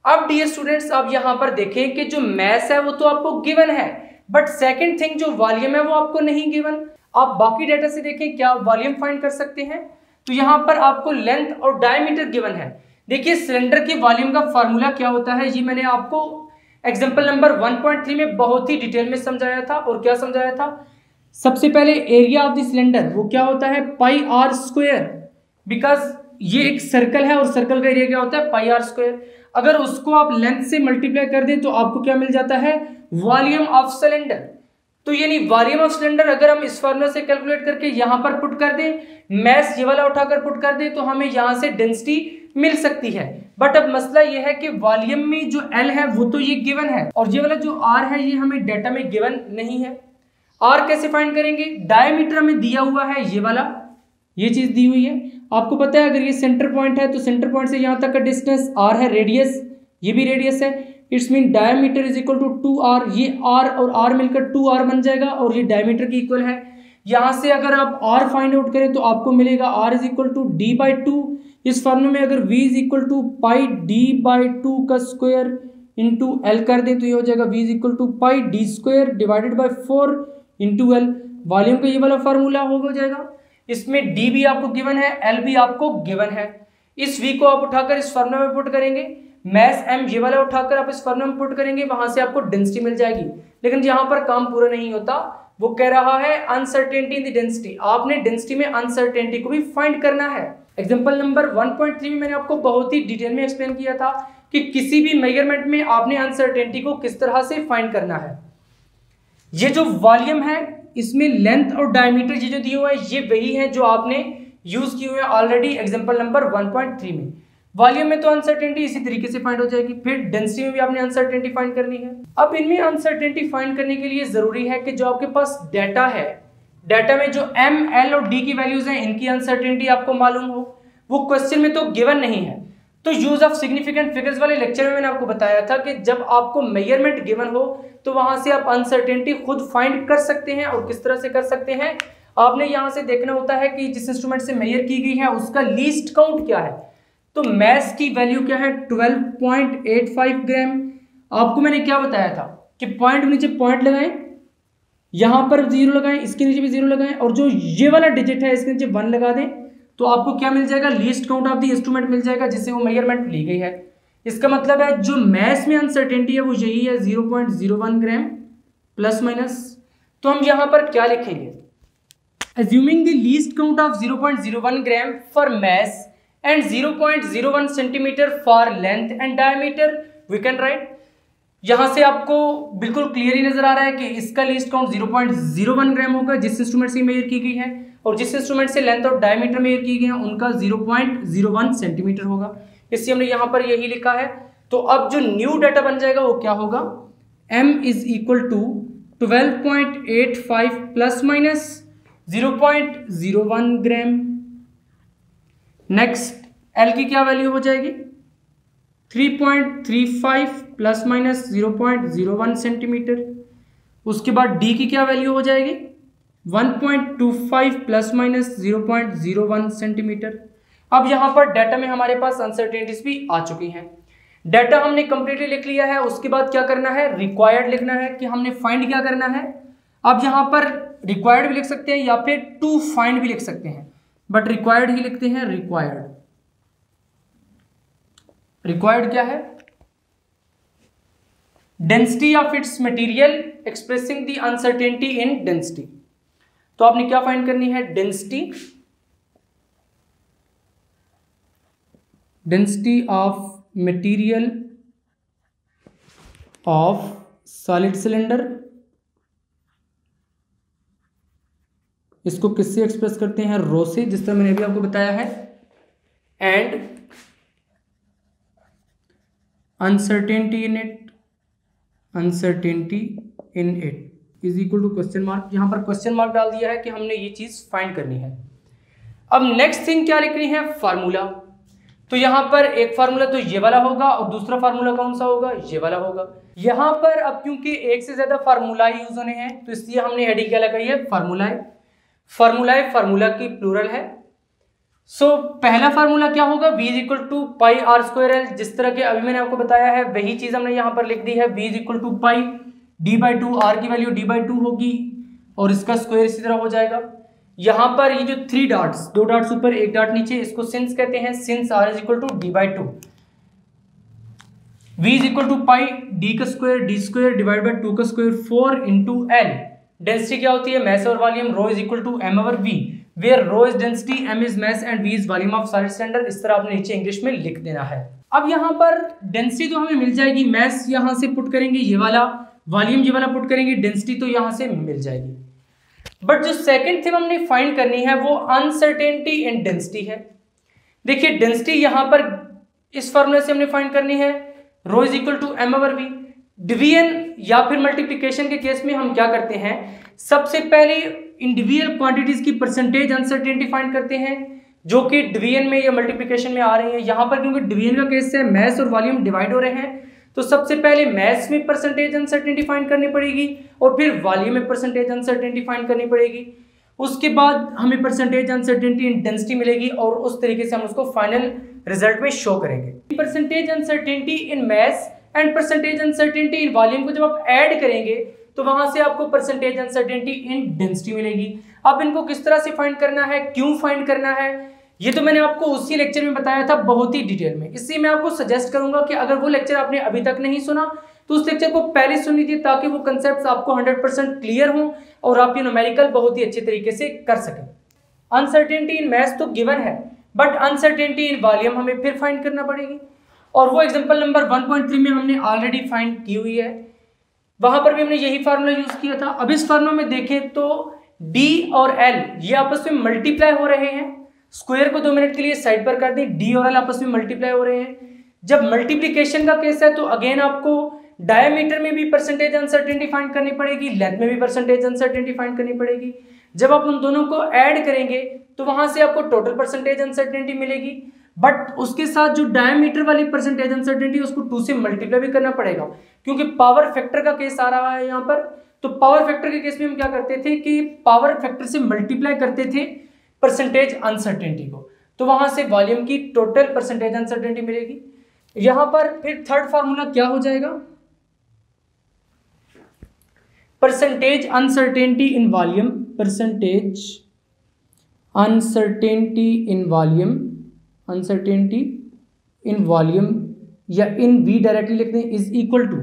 अब डियर स्टूडेंट्स आप यहां पर देखें कि जो मास है वो तो आपको गिवन है, बट सेकंड थिंग जो वॉल्यूम है वो आपको नहीं गिवन। आप बाकी डेटा से देखें क्या वॉल्यूम फाइंड कर सकते हैं, तो यहां पर आपको लेंथ और डायमीटर गिवन है। देखिए सिलेंडर की वॉल्यूम का फार्मूला क्या होता है, ये मैंने आपको एग्जांपल नंबर 1.3 में बहुत ही डिटेल में समझाया था। और क्या समझाया था, सबसे पहले एरिया ऑफ द सिलेंडर वो क्या होता है पाई आर स्क्वायर, बिकॉज ये एक सर्कल है और सर्कल का एरिया क्या होता है पाई आर स्क्वायर। अगर उसको आप लेंथ से मल्टीप्लाई कर दें तो आपको क्या मिल जाता है वॉल्यूम ऑफ सिलेंडर। तो यानी वॉल्यूम ऑफ सिलेंडर अगर हम इस फार्मूला से कैलकुलेट करके यहां पर पुट कर दें, मास ये वाला उठाकर पुट कर दें, तो हमें यहां से डेंसिटी मिल सकती है। बट अब मसला ये है कि वॉल्यूम में जो एल है वो तो ये गिवन है और ये वाला जो आर है ये हमें डेटा में गिवन नहीं है। आर कैसे फाइंड करेंगे, डायमीटर हमें दिया हुआ है, ये वाला ये चीज दी हुई है। आपको पता है अगर ये सेंटर पॉइंट है तो सेंटर पॉइंट से यहां तक का डिस्टेंस आर है, रेडियस ये भी रेडियस है, its mean diameter is equal to 2r। ये r और r मिलकर 2r बन जाएगा और ये डायमीटर की इक्वल है। यहां से अगर आप r फाइंड आउट करें तो आपको मिलेगा r is equal to d/2। इस फॉर्मूले में अगर v is equal to pi d/2 का स्क्वायर इंटू एल कर दें तो ये हो जाएगा v is equal to pi d square divided by 4 into l. Volume का ये वाला फार्मूला हो जाएगा। इसमें d भी आपको गिवन है, l भी आपको गिवन है। इस v को आप उठाकर इस फॉर्मूला में पुट करेंगे, मास m ये वाला उठाकर आप इस फॉर्मूला में पुट करेंगे, वहां से आपको डेंसिटी मिल जाएगी। लेकिन यहाँ पर काम पूरा नहीं होता, वो कह रहा है अनसर्टेनिटी इन द डेंसिटी। आपने डेंसिटी में अनसर्टेनिटी को भी फाइंड करना है। एग्जांपल नंबर 1.3 में मैंने आपको बहुत ही डिटेल में एक्सप्लेन किया था कि किसी भी मेजरमेंट में आपने अनसर्टेनिटी को किस तरह से फाइंड करना है। ये जो वॉल्यूम है इसमें लेंथ और डायमीटर ये जो दिए हुए हैं ये वही है जो आपने यूज किए हुए हैं ऑलरेडी एग्जांपल नंबर 1.3 में। वॉल्यूम में तो अनसर्टेनिटी इसी तरीके से फाइंड हो जाएगी, फिर डेंसिटी में भी आपने अनसर्टेनिटी फाइंड करनी है। अब इनमें अनसर्टेनिटी फाइंड करने के लिए जरूरी है कि जो आपके पास डाटा है, डाटा में जो m, l और d की वैल्यूज हैं इनकी अनसर्टेनिटी आपको मालूम हो। वो क्वेश्चन में तो गिवन नहीं है। तो यूज ऑफ सिग्निफिकेंट फिगर्स वाले लेक्चर में मैंने आपको बताया था कि जब आपको मेजरमेंट गिवन हो तो वहां से आप अनसर्टेनिटी खुद फाइंड कर सकते हैं। और किस तरह से कर सकते हैं, आपने यहां से देखना होता है कि जिस इंस्ट्रूमेंट से मेजर की गई है उसका लीस्ट काउंट क्या है। तो मास की वैल्यू क्या है 12.85 ग्राम। आपको मैंने क्या बताया था कि पॉइंट नीचे पॉइंट लगाएं, यहां पर 0 लगाएं, इसके नीचे भी 0 लगाएं और जो ये वाला डिजिट है इसके नीचे 1 लगा दें तो आपको क्या मिल जाएगा least count of the instrument मिल जाएगा जिससे वो मेजरमेंट ली गई है। इसका मतलब है जो मास में अनसर्टेनिटी है वो यही है 0.01 ग्राम प्लस माइनस। तो हम यहां पर क्या लिखेंगे, assuming the least count of 0.01 gram for mass and 0.01 centimeter for length and diameter, we can write यहां से आपको बिल्कुल क्लियर ही नजर आ रहा है कि इसका लीस्ट काउंट 0.01 ग्राम होगा जिस इंस्ट्रूमेंट से मेजर की गई है, और जिस इंस्ट्रूमेंट से लेंथ और डायमीटर मेजर की गई है उनका 0.01 सेंटीमीटर होगा। इसलिए हमने यहां पर यही लिखा है। तो अब जो न्यू डाटा बन जाएगा वो क्या होगा, m is equal to 12.85 plus minus 0.01 gram. Next l की क्या वैल्यू हो जाएगी, 3.35 प्लस माइनस 0.01 सेंटीमीटर। उसके बाद d की क्या वैल्यू हो जाएगी, 1.25 प्लस माइनस 0.01 सेंटीमीटर। अब यहां पर डाटा में हमारे पास अनसर्टेनिटीज भी आ चुकी हैं। डाटा हमने कंप्लीटली लिख लिया है। उसके बाद क्या करना है, रिक्वायर्ड लिखना है कि हमने फाइंड क्या करना है। अब यहां पर रिक्वायर्ड भी लिख सकते हैं या फिर टू फाइंड भी लिख सकते हैं, बट रिक्वायर्ड ही लिखते हैं। रिक्वायर्ड क्या है, density of its material expressing the uncertainty in density. तो आपने क्या फाइंड करनी है, density of material of solid cylinder. इसको किससे एक्सप्रेस करते हैं, रो से, जिस तरह मैंने अभी आपको बताया है। And uncertainty in it is equal to question mark. यहां पर क्वेश्चन मार्क डाल दिया है कि हमने ये चीज फाइंड करनी है। अब नेक्स्ट थिंग क्या लिखनी है, फार्मूला। तो यहां पर एक फार्मूला तो ये वाला होगा और दूसरा फार्मूला कौन सा होगा, ये वाला होगा। यहां पर अब क्योंकि एक से ज्यादा फार्मूला यूज होने हैं तो इसलिए हमने हेडिंग क्या लगाई है, फार्मूला की प्लूरल है। सो पहला फार्मूला क्या होगा, v is equal to pi r square l. जिस तरह के अभी मैंने आपको बताया है वही चीज हमने यहां पर लिख दी है। v is equal to pi d/2, r की वैल्यू d/2 होगी और इसका स्क्वायर इसी तरह हो जाएगा। यहां पर ये जो 3 डॉट्स, 2 डॉट्स ऊपर 1 डॉट नीचे, इसको सिंस कहते हैं। Since r is equal to d/2, v is equal to pi d का square, d square divide by 2 का स्क्वायर, 4 इंटू l। डेंसिटी क्या होती है, मास और volume. Rho is equal to m over v, where rho is density, m is mass and v is volume of solid cylinder. इस तरह आपने नीचे इंग्लिश में लिख देना है। अब यहाँ पर डेंसिटी तो हमें मिल जाएगी, मास यहाँ से पुट करेंगे ये वाला, वॉल्यूम ये वाला पुट करेंगे, डेंसिटी तो यहाँ से मिल जाएगी। बट जो सेकंड थिंग हमने फाइंड करनी है वो अनसर्टेनिटी इन डेंसिटी है। देखिए डेंसिटी यहाँ पर इस फॉर्मूले से हमने फाइंड करनी है, rho is equal to m over v। Division या फिर मल्टीप्लिकेशन के केस में हम क्या करते हैं, सबसे पहले इंडिविजुअल क्वांटिटीज की परसेंटेज अनसर्टेनिटी फाइंड करते हैं जो कि डिवीजन में या मल्टीप्लिकेशन में आ रही है। यहाँ पर क्योंकि डिवीजन का केस है, मास और वॉल्यूम डिवाइड हो रहे हैं, तो सबसे पहले मास में परसेंटेज अनसर्टेनिटी फाइंड करनी पड़ेगी और फिर वॉल्यूम में परसेंटेज अनसर्टेनिटी फाइंड करनी पड़ेगी। उसके बाद हमें परसेंटेज अनसर्टेनिटी इन डेंसिटी मिलेगी और उस तरीके से हम उसको फाइनल रिजल्ट में शो करेंगे। Percentage uncertainty in mass and percentage uncertainty in volume को जब आप ऐड करेंगे तो वहां से आपको परसेंटेज अनसर्टेनिटी इन डेंसिटी मिलेगी। अब इनको किस तरह से फाइंड करना है, क्यों फाइंड करना है, ये तो मैंने आपको उसी लेक्चर में बताया था बहुत ही डिटेल में। इसलिए मैं आपको सजेस्ट करूंगा कि अगर वो लेक्चर आपने अभी तक नहीं सुना तो उस लेक्चर को पहले सुन लीजिए ताकि वो कंसेप्ट्स आपको 100% क्लियर हों और आप ये न्यूमेरिकल बहुत ही अच्छे तरीके से कर सकें। अनसर्टेनिटी इन मास तो गिवन है, बट अनसर्टेनिटी इन वॉल्यूम हमें फिर फाइंड करना पड़ेगी और वो एग्जांपल नंबर 1.3 में हमने ऑलरेडी फाइंड की हुई है। वहां पर भी हमने यही फार्मूला यूज किया था। अब इस फार्मूला में देखें तो d और l ये आपस में मल्टीप्लाई हो रहे हैं। स्क्वायर को 2 मिनट के लिए साइड पर कर दें, d और l आपस में मल्टीप्लाई हो रहे हैं। जब मल्टीप्लिकेशन का केस है तो अगेन आपको डायमीटर में भी परसेंटेज अनसर्टेनिटी फाइंड करनी पड़ेगी, लेंथ में भी परसेंटेज अनसर्टेनिटी फाइंड करनी पड़ेगी। जब आप उन दोनों को ऐड करेंगे तो वहां से आपको टोटल परसेंटेज अनसर्टेनिटी मिलेगी, बट उसके साथ जो डायमीटर वाली परसेंटेज अनसर्टेनिटी उसको 2 से मल्टीप्लाई भी करना पड़ेगा क्योंकि पावर फैक्टर का केस आ रहा है यहाँ पर। तो पावर फैक्टर के केस में हम क्या करते थे कि पावर फैक्टर से मल्टीप्लाई करते थे परसेंटेज अनसर्टेनिटी को, तो वहां से वॉल्यूम की टोटल परसेंटेज अनसर्टेनिटी मिलेगी। यहां पर फिर थर्ड फार्मूला क्या हो जाएगा, percentage uncertainty in volume, percentage uncertainty in volume, uncertainty in volume या इन v डायरेक्टली लिखते हैं, इज इक्वल टू,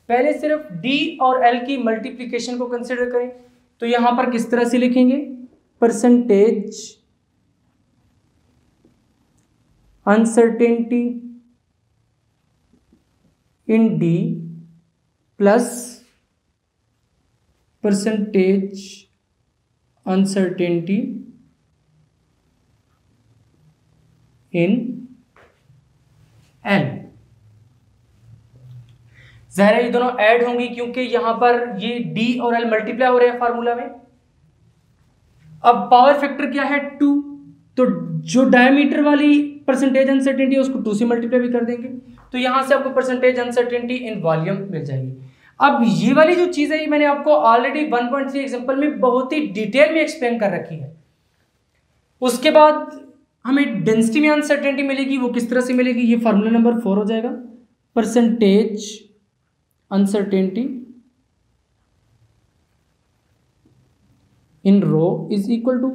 पहले सिर्फ d और l की मल्टीप्लिकेशन को कंसिडर करें तो यहां पर किस तरह से लिखेंगे, percentage uncertainty in d plus percentage uncertainty in an. ज़ाहिर है ये दोनों ऐड होंगी क्योंकि यहां पर ये डी और एल मल्टीप्लाई हो रहे हैं फार्मूला में। अब पावर फैक्टर क्या है 2, तो जो डायमीटर वाली परसेंटेज अनसर्टेनिटी है उसको 2 से मल्टीप्लाई भी कर देंगे, तो यहां से आपको परसेंटेज अनसर्टेनिटी इन वॉल्यूम मिल जाएगी। अब ये वाली जो चीज है ये मैंने आपको ऑलरेडी 1.3 एग्जांपल में बहुत ही डिटेल में एक्सप्लेन कर रखी है। उसके बाद हमें डेंसिटी में अनसर्टेनिटी मिलेगी, वो किस तरह से मिलेगी, ये फार्मूला नंबर 4 हो जाएगा। Percentage uncertainty in rho is equal to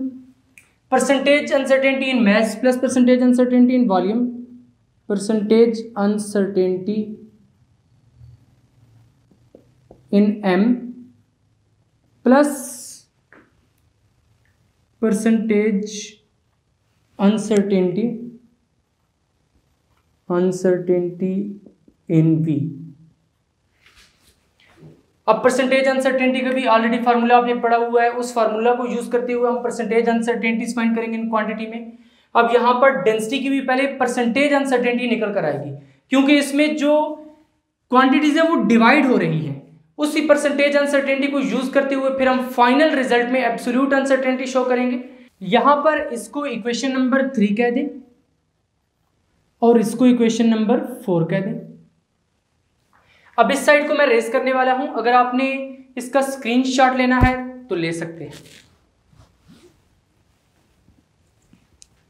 percentage uncertainty in mass plus percentage uncertainty in volume. Percentage uncertainty in m plus percentage uncertainty in v. अब परसेंटेज अनसर्टेनिटी का भी ऑलरेडी फार्मूला आपने पढ़ा हुआ है, उस फार्मूला को यूज करते हुए हम परसेंटेज अनसर्टेनिटी फाइंड करेंगे इन क्वांटिटी में। अब यहां पर डेंसिटी की भी पहले परसेंटेज अनसर्टेनिटी निकल कर आएगी क्योंकि इसमें जो क्वांटिटीज है वो डिवाइड हो रही है। उसी परसेंटेज अनसर्टेनिटी को यूज करते हुए फिर हम फाइनल रिजल्ट में एब्सोल्यूट अनसर्टेनिटी शो करेंगे। यहां पर इसको इक्वेशन नंबर 3 कह दें और इसको इक्वेशन नंबर 4 कह दें। अब इस साइड को मैं रेस करने वाला हूं, अगर आपने इसका स्क्रीनशॉट लेना है तो ले सकते हैं।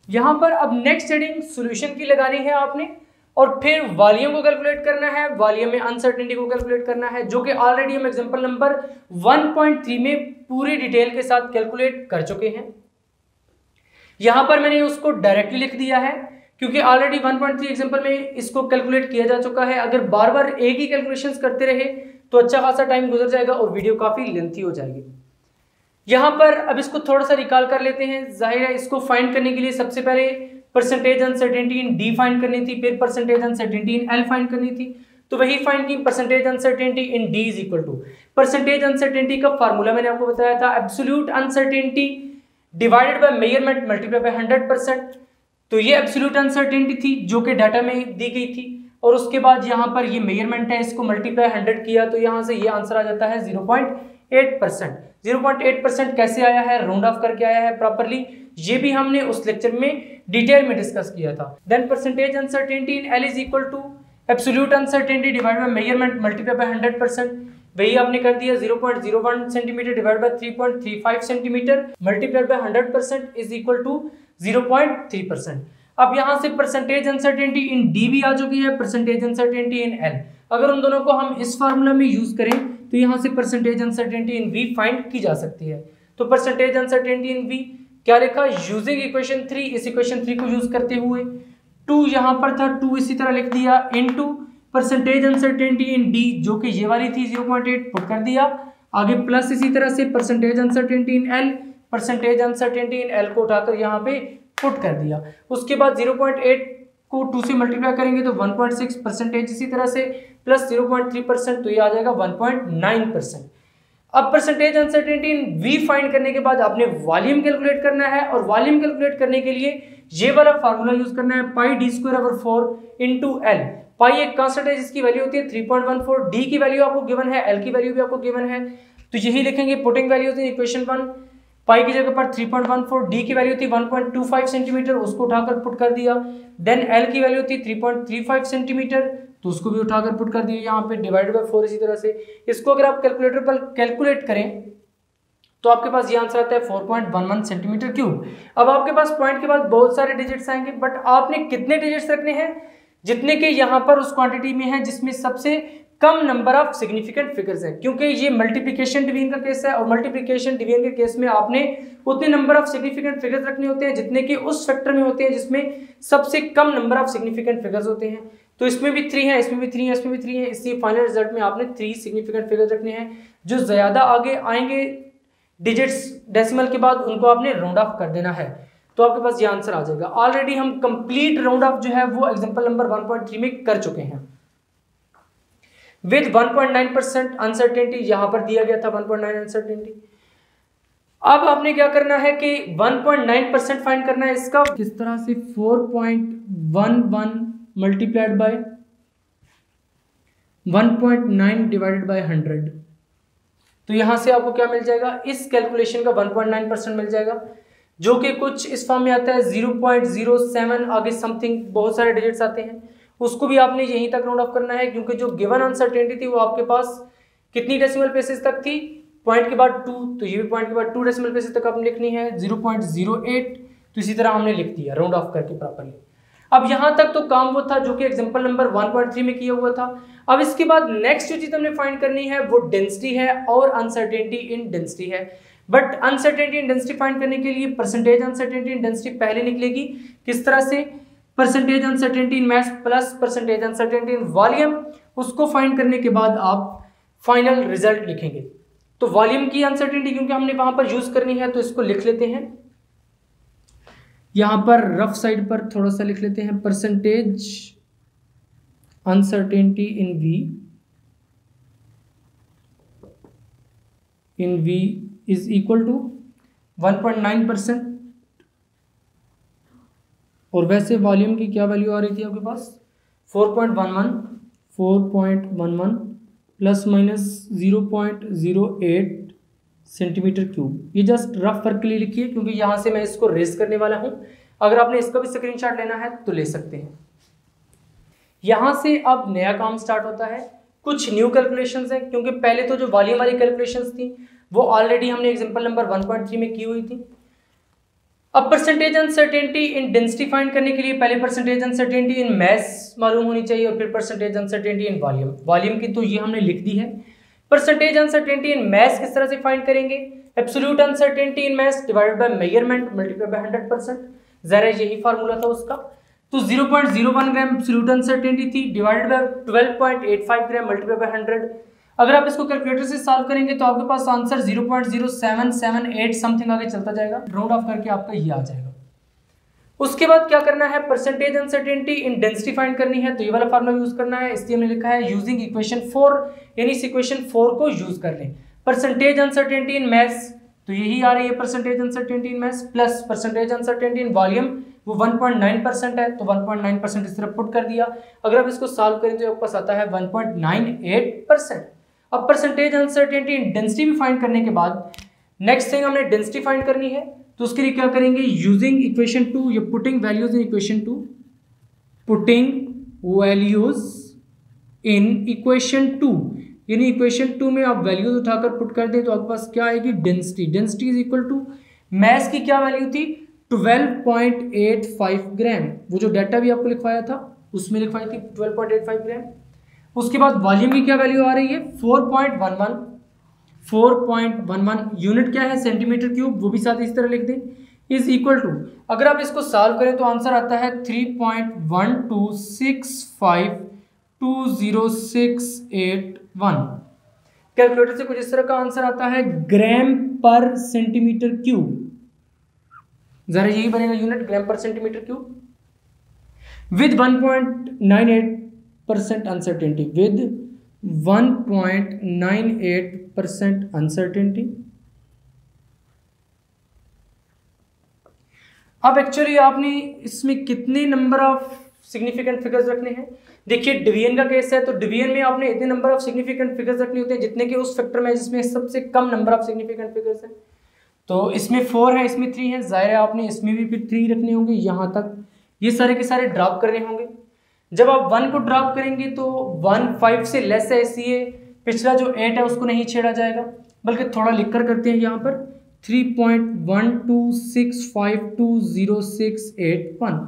यहां पर अब नेक्स्ट हेडिंग सॉल्यूशन की लगानी है आपने और फिर वॉल्यूम को कैलकुलेट करना है, वॉल्यूम में अनसर्टेनिटी को कैलकुलेट करना है, जो कि ऑलरेडी हम एग्जांपल नंबर 1.3 में पूरी डिटेल के साथ कैलकुलेट कर चुके हैं। यहां पर मैंने उसको डायरेक्टली लिख दिया है क्योंकि ऑलरेडी 1.3 एग्जांपल में इसको कैलकुलेट किया जा चुका है। अगर बार बार एक ही कैलकुलेशंस करते रहे तो अच्छा खासा टाइम गुजर जाएगा और वीडियो काफी लेंथी हो जाएगी। यहां पर अब इसको थोड़ा सा रिकॉल कर लेते हैं। जाहिर है इसको फाइंड करने के लिए सबसे पहले percentage uncertainty in d find करनी थी, फिर percentage uncertainty in l find करनी थी, तो वही फाइंड की percentage uncertainty in d is equal to percentage uncertainty का फार्मूला मैंने आपको बताया था absolute uncertainty divided by measurement multiply by 100%। तो ये एब्सोल्यूट अनसर्टेनिटी थी जो कि डाटा में दी गई थी और उसके बाद यहाँ पर ये मेजरमेंट है, इसको मल्टीप्लाई 100 किया तो यहाँ से ये आंसर आ जाता है 0.8%। 0.8% कैसे आया है, राउंड ऑफ करके आया है प्रॉपरली, ये भी हमने उस लेक्चर में डिटेल में डिस्कस किया था। Then percentage uncertainty in l is equal to absolute uncertainty divided by measurement multiply by 100%। वही आपने कर दिया 0.01 centimetre divide by 3.35 centimetre multiplied by 100% is equal to 0.3%। अब यहां से परसेंटेज अनसर्टेनिटी इन डी भी आ चुकी है, परसेंटेज अनसर्टेनिटी इन एल। अगर उन दोनों को हम इस फार्मूला में यूज करें तो यहां से percentage uncertainty in v find की जा सकती है। तो परसेंटेज अनसर्टेनिटी इन वी क्या लिखा, यूजिंग इक्वेशन 3, इस इक्वेशन 3 को यूज करते हुए 2 यहां पर था, 2 इसी तरह लिख दिया into percentage uncertainty in D जो कि ये वाली थी 0.8 पुट कर दिया, आगे प्लस इसी तरह से percentage uncertainty in L, percentage uncertainty in L को उठाकर यहाँ पे पुट कर दिया। उसके बाद 0.8 को 2 से मल्टीप्लाई करेंगे तो 1.6 परसेंटेज, इसी तरह से प्लस 0.3% तो ये आ जाएगा 1.9%। अब percentage uncertainty in v find करने के बाद आपने वॉल्यूम कैलकुलेट करना है और वॉल्यूम कैलकुलेट करने के लिए ये वाला फार्मूला यूज करना है pi d square over 4 into l. Pi एक कांस्टेंट है जिसकी वैल्यू होती है 3.14, डी की वैल्यू आपको गिवन है, एल की वैल्यू भी आपको गिवन है, तो यही लिखेंगे पुटिंग वैल्यूज इन इक्वेशन 1। पाई की जगह पर 3.14, डी की वैल्यू थी 1.25 सेंटीमीटर, उसको उठाकर पुट कर दिया। देन एल की वैल्यू थी 3.35 सेंटीमीटर, तो उसको भी उठाकर पुट कर दिया यहाँ पे डिवाइडेड बाय 4। इसी तरह से इसको अगर आप कैलकुलेटर पर कैलकुलेट करें तो आपके पास ये आंसर आता है 4.11 सेंटीमीटर क्यूब। अब आपके पास पॉइंट के बाद बहुत सारे डिजिट्स आएंगे, बट आपने कितने डिजिट्स रखने हैं, जितने के यहाँ पर उस क्वांटिटी में है जिसमें सबसे कम नंबर ऑफ सिग्निफिकेंट फिगर्स हैं, क्योंकि ये मल्टीप्लिकेशन डिवीजन का केस है और मल्टीप्लिकेशन डिवीजन के केस में आपने उतने नंबर ऑफ सिग्निफिकेंट फिगर्स रखने होते हैं जितने के उस फैक्टर में होते हैं जिसमें सबसे कम नंबर ऑफ सिग्निफिकेंट फिगर्स होते हैं। तो इसमें भी 3 है, इसमें भी 3 है, इसमें भी 3 है, इसलिए फाइनल रिजल्ट में आपने 3 सिग्निफिकेंट फिगर्स रखने हैं। जो ज्यादा आगे आएंगे डिजिट्स डेसिमल के बाद उनको आपने राउंड ऑफ कर देना है, तो आपके पास ये आंसर आ जाएगा। ऑलरेडी हम कंप्लीट राउंड ऑफ जो है वो एग्जांपल नंबर 1.3 में कर चुके हैं। विद 1.9% अनसर्टेनिटी, यहां पर दिया गया था 1.9 अनसर्टेनिटी। अब आपने क्या करना है कि 1.9% फाइंड करना है इसका। किस तरह से 4.11 मल्टीप्लाइड बाय 1.9 डिवाइडेड बाय 100, तो यहां से आपको क्या मिल जाएगा, इस कैलकुलेशन का 1.9% मिल जाएगा, जो कि कुछ इस फॉर्म में आता है 0.07, आगे समथिंग बहुत सारे डिजिट्स आते हैं, उसको भी आपने यहीं तक राउंड ऑफ करना है, क्योंकि जो गिवन अनसर्टेनिटी थी वो आपके पास कितनी डेसिमल प्लेसेस तक थी, पॉइंट के बाद 2, तो ये भी पॉइंट के बाद 2 डेसिमल प्लेसेस तक आपने लिखनी है, 0.08, तो इसी तरह हमने लिख दिया राउंड ऑफ करके प्रॉपर्ली। अब यहां तक तो काम वो था जो कि एग्जांपल नंबर 1.3 में किया हुआ था। अब इसके बाद नेक्स्ट जो चीज हमने फाइंड करनी है वो डेंसिटी है और अनसर्टेनिटी इन डेंसिटी है। But uncertainty in density find करने के लिए परसेंटेज अनसर्टेनिटी इन डेंसिटी पहले निकलेगी। किस तरह से, percentage uncertainty in mass plus percentage uncertainty in volume, उसको फाइंड करने के बाद आप फाइनल रिजल्ट लिखेंगे। तो वॉल्यूम की अनसर्टेनिटी क्योंकि हमने वहां पर यूज करनी है तो इसको लिख लेते हैं, यहां पर रफ साइड पर थोड़ा सा लिख लेते हैं, percentage uncertainty in V is equal to 1.9%, और वैसे वॉल्यूम की क्या वैल्यू आ रही थी आपके पास 4.11 प्लस माइनस 0.08 सेंटीमीटर क्यूब। ये जस्ट रफ वर्क के लिए लिखिए क्योंकि यहां से मैं इसको रेज करने वाला हूं, अगर आपने इसका भी स्क्रीनशॉट लेना है तो ले सकते हैं। यहां से अब नया काम स्टार्ट होता है, कुछ न्यू कैलकुलेशंस हैं, क्योंकि पहले तो जो वॉल्यूम वाली कैलकुलेशंस थी वो ऑलरेडी हमने एग्जांपल नंबर 1.3 में की हुई थी। अब परसेंटेज अनसर्टेनिटी इन डेंसिटी फाइंड करने के लिए पहले परसेंटेज अनसर्टेनिटी इन मास मालूम होनी चाहिए और फिर percentage uncertainty in volume. Volume की तो ये हमने लिख दी है। परसेंटेज अनसर्टेनिटी इन मास किस तरह से फाइंड करेंगे, absolute uncertainty in mass divided by measurement multiply by 100%, जरा यही फार्मूला था उसका। तो 0.01 ग्राम एब्सोल्यूट अनसर्टेनिटी थी divided by 12.85 gram multiply by 100। अगर आप इसको कैलकुलेटर से सॉल्व करेंगे तो आपके पास आंसर 0.0778 समथिंग आगे चलता जाएगा, राउंड ऑफ करके आपका ये आ जाएगा। उसके बाद क्या करना है, परसेंटेज अनसर्टेनिटी इन डेंसिटी फाइंड करनी है, तो ये वाला फार्मूला यूज करना है, इसलिए हमने लिखा है यूजिंग इक्वेशन 4, यानी इस इक्वेशन 4 को यूज कर लें। परसेंटेज अनसर्टेनिटी इन मास, तो यही आ रही है percentage uncertainty in mass, plus percentage uncertainty in volume, वो 1.9% है, तो 1.9% इस तरफ पुट कर दिया। अगर आप इसको सॉल्व करें तो आपके पास आता है 1.98%। अब परसेंटेज अनसर्टेनिटी इन डेंसिटी भी फाइंड करने के बाद नेक्स्ट थिंग हमने डेंसिटी फाइंड करनी है, तो उसके लिए क्या करेंगे, यूजिंग इक्वेशन 2 या putting values in equation 2, putting values in equation 2, यानी इक्वेशन 2 में आप वैल्यूज उठाकर पुट कर दें तो आपके पास क्या आएगी, density. Density is equal to mass की क्या वैल्यू थी 12.85 ग्राम, वो जो डाटा भी आपको लिखवाया था उसमें लिखवाई थी 12.85 ग्राम। उसके बाद वॉल्यूम की क्या वैल्यू आ रही है 4.11 यूनिट क्या है सेंटीमीटर क्यूब, वो भी साथ इस तरह लिख दें, इज इक्वल टू, अगर आप इसको सॉल्व करें तो आंसर आता है 3.126520681। कैलकुलेटर से कुछ इस तरह का आंसर आता है ग्राम पर सेंटीमीटर क्यूब, जरा यही बनेगा unit gram per centimetre cube, with 1.98% uncertainty, with 1.98% uncertainty. अब एक्चुअली आपने इसमें कितने नंबर ऑफ सिग्निफिकेंट फिगर्स रखने हैं, देखिए डिवीजन का केस है तो डिवीजन में आपने इतने नंबर ऑफ सिग्निफिकेंट फिगर्स रखने होते हैं जितने के उस फैक्टर में जिसमें सबसे कम नंबर ऑफ सिग्निफिकेंट फिगर्स है। तो इसमें 4 है, इसमें 3 है, जाहिर है आपने इसमें भी फिर 3 रखने होंगे, यहाँ तक ये सारे के सारे ड्रॉप करने होंगे। जब आप 1 को ड्रॉप करेंगे तो 1 5 से लेस है, इसलिए पिछला जो 8 है उसको नहीं छेड़ा जाएगा, बल्कि थोड़ा लिखकर करते हैं यहाँ पर 3.126520681,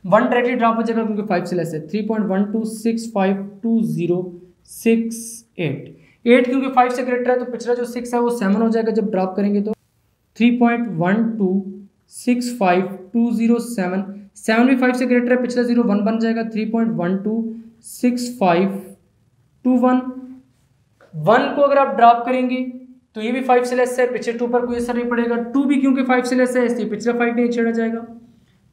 1 डायरेक्टली ड्रॉप हो जाएगा क्योंकि 5 से लेस है, 3.126520688, 8 क्योंकि 5 से ग्रेटर है तो पिछला जो 6 है वो 7 हो जाएगा जब ड्रॉप करेंगे तो 3.1265207, 7 भी 5 से ग्रेटर है, पिछला 0 1 बन जाएगा, 3.1265221, 1 को अगर आप ड्रॉप करेंगे तो ये भी 5 से लेस है, पिछले 2 पर कोई असर नहीं पड़ेगा, 2 भी क्योंकि 5 से लेस है इसलिए पिछला 5 नहीं छेड़ा जाएगा,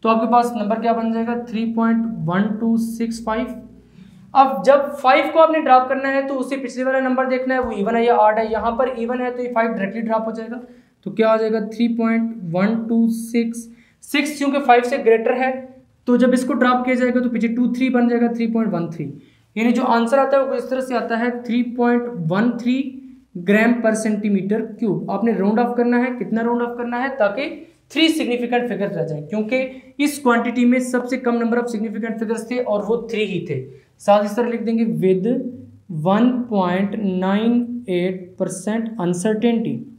तो आपके पास नंबर क्या बन जाएगा 3.1265। अब जब 5 को आपने ड्रॉप करना है तो उसे पिछले वाला नंबर देखना है, वो इवन है या ऑड है। यहाँ पर इवन है तो ये 5 डायरेक्टली ड्रॉप हो जाएगा, तो क्या आ जाएगा 3.126। 6 क्योंकि 5 से ग्रेटर है तो जब इसको ड्रॉप किया जाएगा तो पीछे 2 3 बन जाएगा 3.13, यानी जो आंसर आता है वो इस तरह से आता है 3.13 ग्राम पर सेंटीमीटर क्यूब। आपने राउंड ऑफ करना है, कितना राउंड ऑफ करना है ताकि 3 सिग्निफिकेंट फिगर्स रह जाए, क्योंकि इस क्वांटिटी में सबसे कम नंबर ऑफ सिग्निफिकेंट फिगर्स थे और वो 3 ही थे। साथ इस तरह लिख देंगे विद 1.98% अनसर्टेनिटी।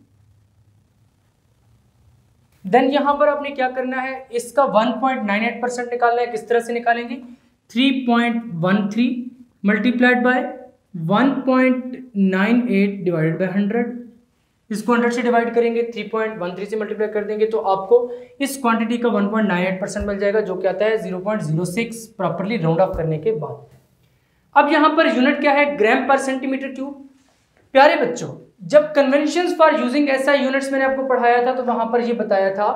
देन यहां पर आपने क्या करना है, इसका 1.98% निकालना है। किस तरह से निकालेंगे, 3.13 मल्टीप्लाइड बाय 1.98 डिवाइडेड बाय 100। इसको 100 से डिवाइड करेंगे, 3.13 से मल्टीप्लाई कर देंगे तो आपको इस क्वांटिटी का 1.98% मिल जाएगा, जो क्या आता है 0.06 प्रॉपर्ली राउंड ऑफ करने के बाद। अब यहां पर यूनिट क्या है, ग्राम पर सेंटीमीटर क्यूब। प्यारे बच्चों, जब कन्वेंशंस फॉर यूजिंग ऐसा यूनिट्स मैंने आपको पढ़ाया था तो वहां पर ये बताया था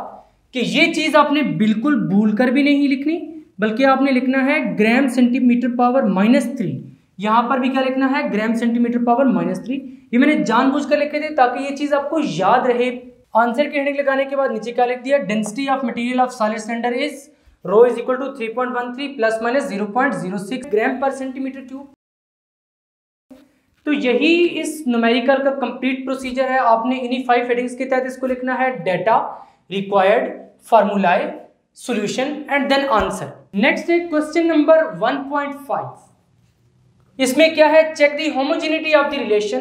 कि ये चीज आपने बिल्कुल भूल कर भी नहीं लिखनी, बल्कि आपने लिखना है ग्राम सेंटीमीटर पावर -3। यहां पर भी क्या लिखना है, ग्राम सेंटीमीटर पावर -3। ये मैंने जानबूझकर लिखे थे ताकि ये चीज आपको याद रहे। आंसर की हेडिंग लगाने के बाद नीचे क्या लिख दिया, density of material of solid cylinder is rho is equal to 3.13 plus minus 0.06 gram per centimetre cube. तो यही इस न्यूमेरिकल का कंप्लीट प्रोसीजर है। आपने इन्हीं 5 हेडिंग्स के तहत इसको लिखना है, data, required, formulae, solution and then answer. Next है क्वेश्चन नंबर 1.5। इसमें क्या है, check the homogeneity of the relation.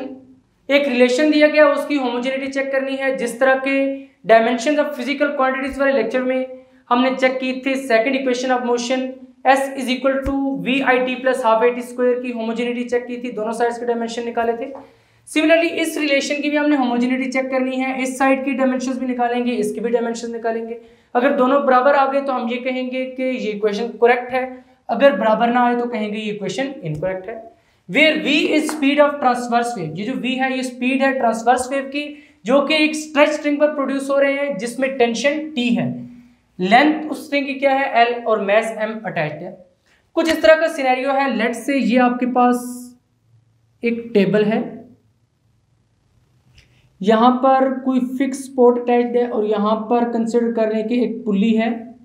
एक रिलेशन दिया गया, उसकी होमोजेनिटी चेक करनी है। जिस तरह के डायमेंशन ऑफ फिजिकल क्वांटिटीज वाले लेक्चर में हमने चेक की थी second equation of motion S is equal to VIT plus half IT square की होमोजेनिटी चेक की थी, दोनों साइड्स के डायमेंशन निकाले थे। सिमिलरली इस रिलेशन की भी हमने होमोजेनिटी चेक करनी है, इस साइड की डायमेंशंस भी निकालेंगे, इसके भी डायमेंशन निकालेंगे। अगर दोनों बराबर आ गए तो हम ये कहेंगे कि ये इक्वेशन करेक्ट है, अगर बराबर ना आए तो कहेंगे ये इक्वेशन इनकरेक्ट है। Where v is speed of transverse wave, ये जो v है ये स्पीड है ट्रांसवर्स वेव की, जो कि एक स्ट्रेच स्ट्रिंग पर प्रोड्यूस हो रहे हैं जिसमें टेंशन T है, लेंथ उस स्ट्रिंग की क्या है L और मैस M अटैच्ड है। कुछ इस तरह का सिनेरियो है, लेट से ये आपके पास एक टेबल है, यहां पर कोई फिक्स सपोर्ट अटैच्ड है और यहां पर कंसिडर कर रहे हैं कि एक पुली है,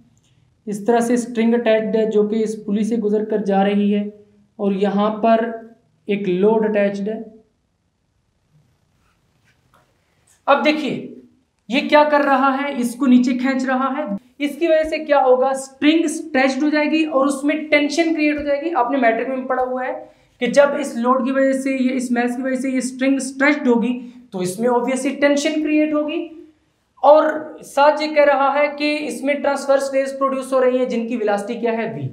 इस तरह से स्ट्रिंग अटैच्ड है जो कि इस पुली से गुजर कर जा रही है, और यहां पर एक लोड अटैच्ड है। अब देखिए ये क्या कर रहा है, इसको नीचे खींच रहा है, इसकी वजह से क्या होगा, स्ट्रिंग स्ट्रेच्ड हो जाएगी और उसमें टेंशन क्रिएट हो जाएगी। आपने मैट्रिक में पढ़ा हुआ है कि जब इस लोड की वजह से ये इस मैस की वजह से ये स्ट्रिंग स्ट्रेच्ड होगी तो इसमें ऑब्वियसली टेंशन क्रिएट होगी, और साथ ये कह रहा है कि इसमें ट्रांसवर्स वेव्स प्रोड्यूस हो रही हैं जिनकी वेलोसिटी क्या है v।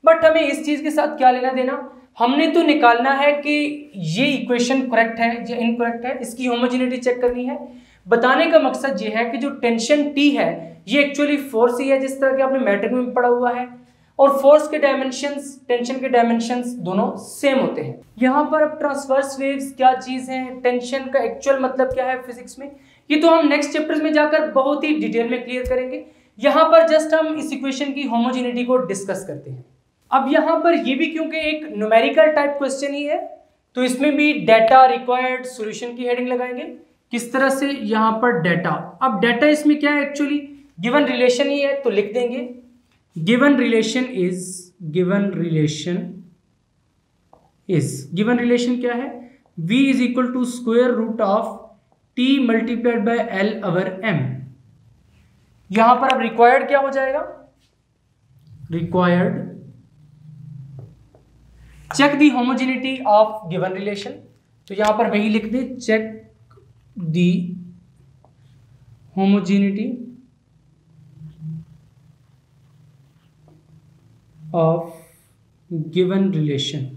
बट हमें इस चीज के साथ क्या लेना देना, हमने तो निकालना है कि ये इक्वेशन करेक्ट है या इनकरेक्ट है, इसकी होमोजेनिटी चेक करनी है। बताने का मकसद ये है कि जो टेंशन T है ये एक्चुअली फोर्स ही है, जिस तरह के आपने मैट्रिक में पढ़ा हुआ है, और फोर्स के डायमेंशंस, टेंशन के डायमेंशंस दोनों सेम होते हैं। यहाँ पर अब ट्रांसवर्स वेव्स क्या चीज है, टेंशन का एक्चुअल मतलब क्या है फिजिक्स में, ये तो हम नेक्स्ट चैप्टर्स में जाकर बहुत ही डिटेल में क्लियर करेंगे। यहाँ पर जस्ट हम इस इक्वेशन की होमोजेनिटी को डिस्कस करते हैं। अब यहाँ पर ये भी क्योंकि एक न्यूमेरिकल टाइप क्वेश्चन ही है तो इसमें भी डेटा, रिक्वायर्ड, सॉल्यूशन की हेडिंग लगाएंगे। किस तरह से, यहाँ पर डेटा। अब डेटा इसमें क्या है, एक्चुअली गिवन रिलेशन ही है तो लिख देंगे गिवन रिलेशन क्या है, v is equal to square root of t multiplied by L over m। यहां पर अब रिक्वायर्ड क्या हो जाएगा, required check the homogeneity of given relation, तो यहां पर वही लिख दे, check the homogeneity of given relation.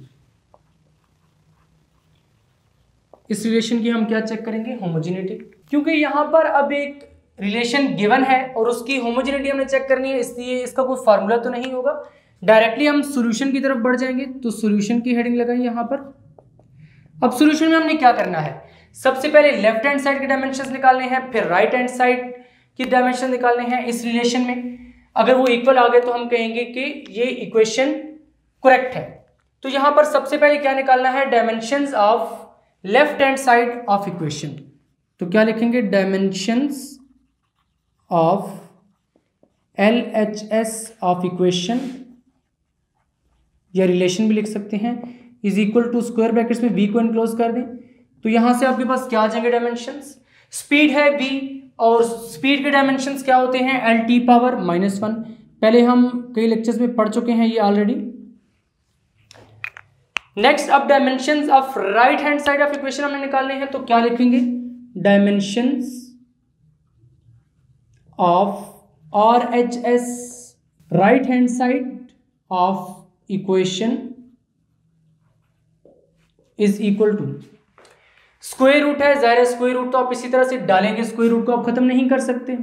इस रिलेशन की हम क्या चेक करेंगे, होमोजेनिटी, क्योंकि यहां पर अब एक रिलेशन गिवन है और उसकी होमोजेनिटी हमने चेक करनी है, इसलिए इसका कोई फार्मूला तो नहीं होगा। डायरेक्टली हम सॉल्यूशन की तरफ बढ़ जाएंगे, तो सॉल्यूशन की हेडिंग लगाएं यहां पर। अब सॉल्यूशन में हमने क्या करना है, सबसे पहले लेफ्ट हैंड साइड के डायमेंशंस निकालने हैं, फिर राइट हैंड साइड के डायमेंशन निकालने हैं। इस रिलेशन में अगर वो इक्वल आ गए तो हम कहेंगे कि ये इक्वेशन करेक्ट है। तो यहां पर सबसे पहले क्या निकालना है, dimensions of left hand side of equation. तो क्या लिखेंगे, dimensions of LHS of equation, या रिलेशन भी लिख सकते हैं, is equal to square brackets में v को इनक्लोज कर दें। तो यहां से आपके पास क्या आ जाएंगे डायमेंशंस, स्पीड है v और स्पीड के डायमेंशंस क्या होते हैं, L(t⁻⁻1). पहले हम कई लेक्चर्स में पढ़ चुके हैं ये ऑलरेडी। नेक्स्ट अब dimensions of right hand side of equation हमने निकालने हैं। तो क्या लिखेंगे, dimensions of RHS right hand side of equation is equal to square root है, जाहिर है स्क्वायर रूट तो आप इसी तरह से डालेंगे, स्क्वायर रूट को आप खत्म नहीं कर सकते।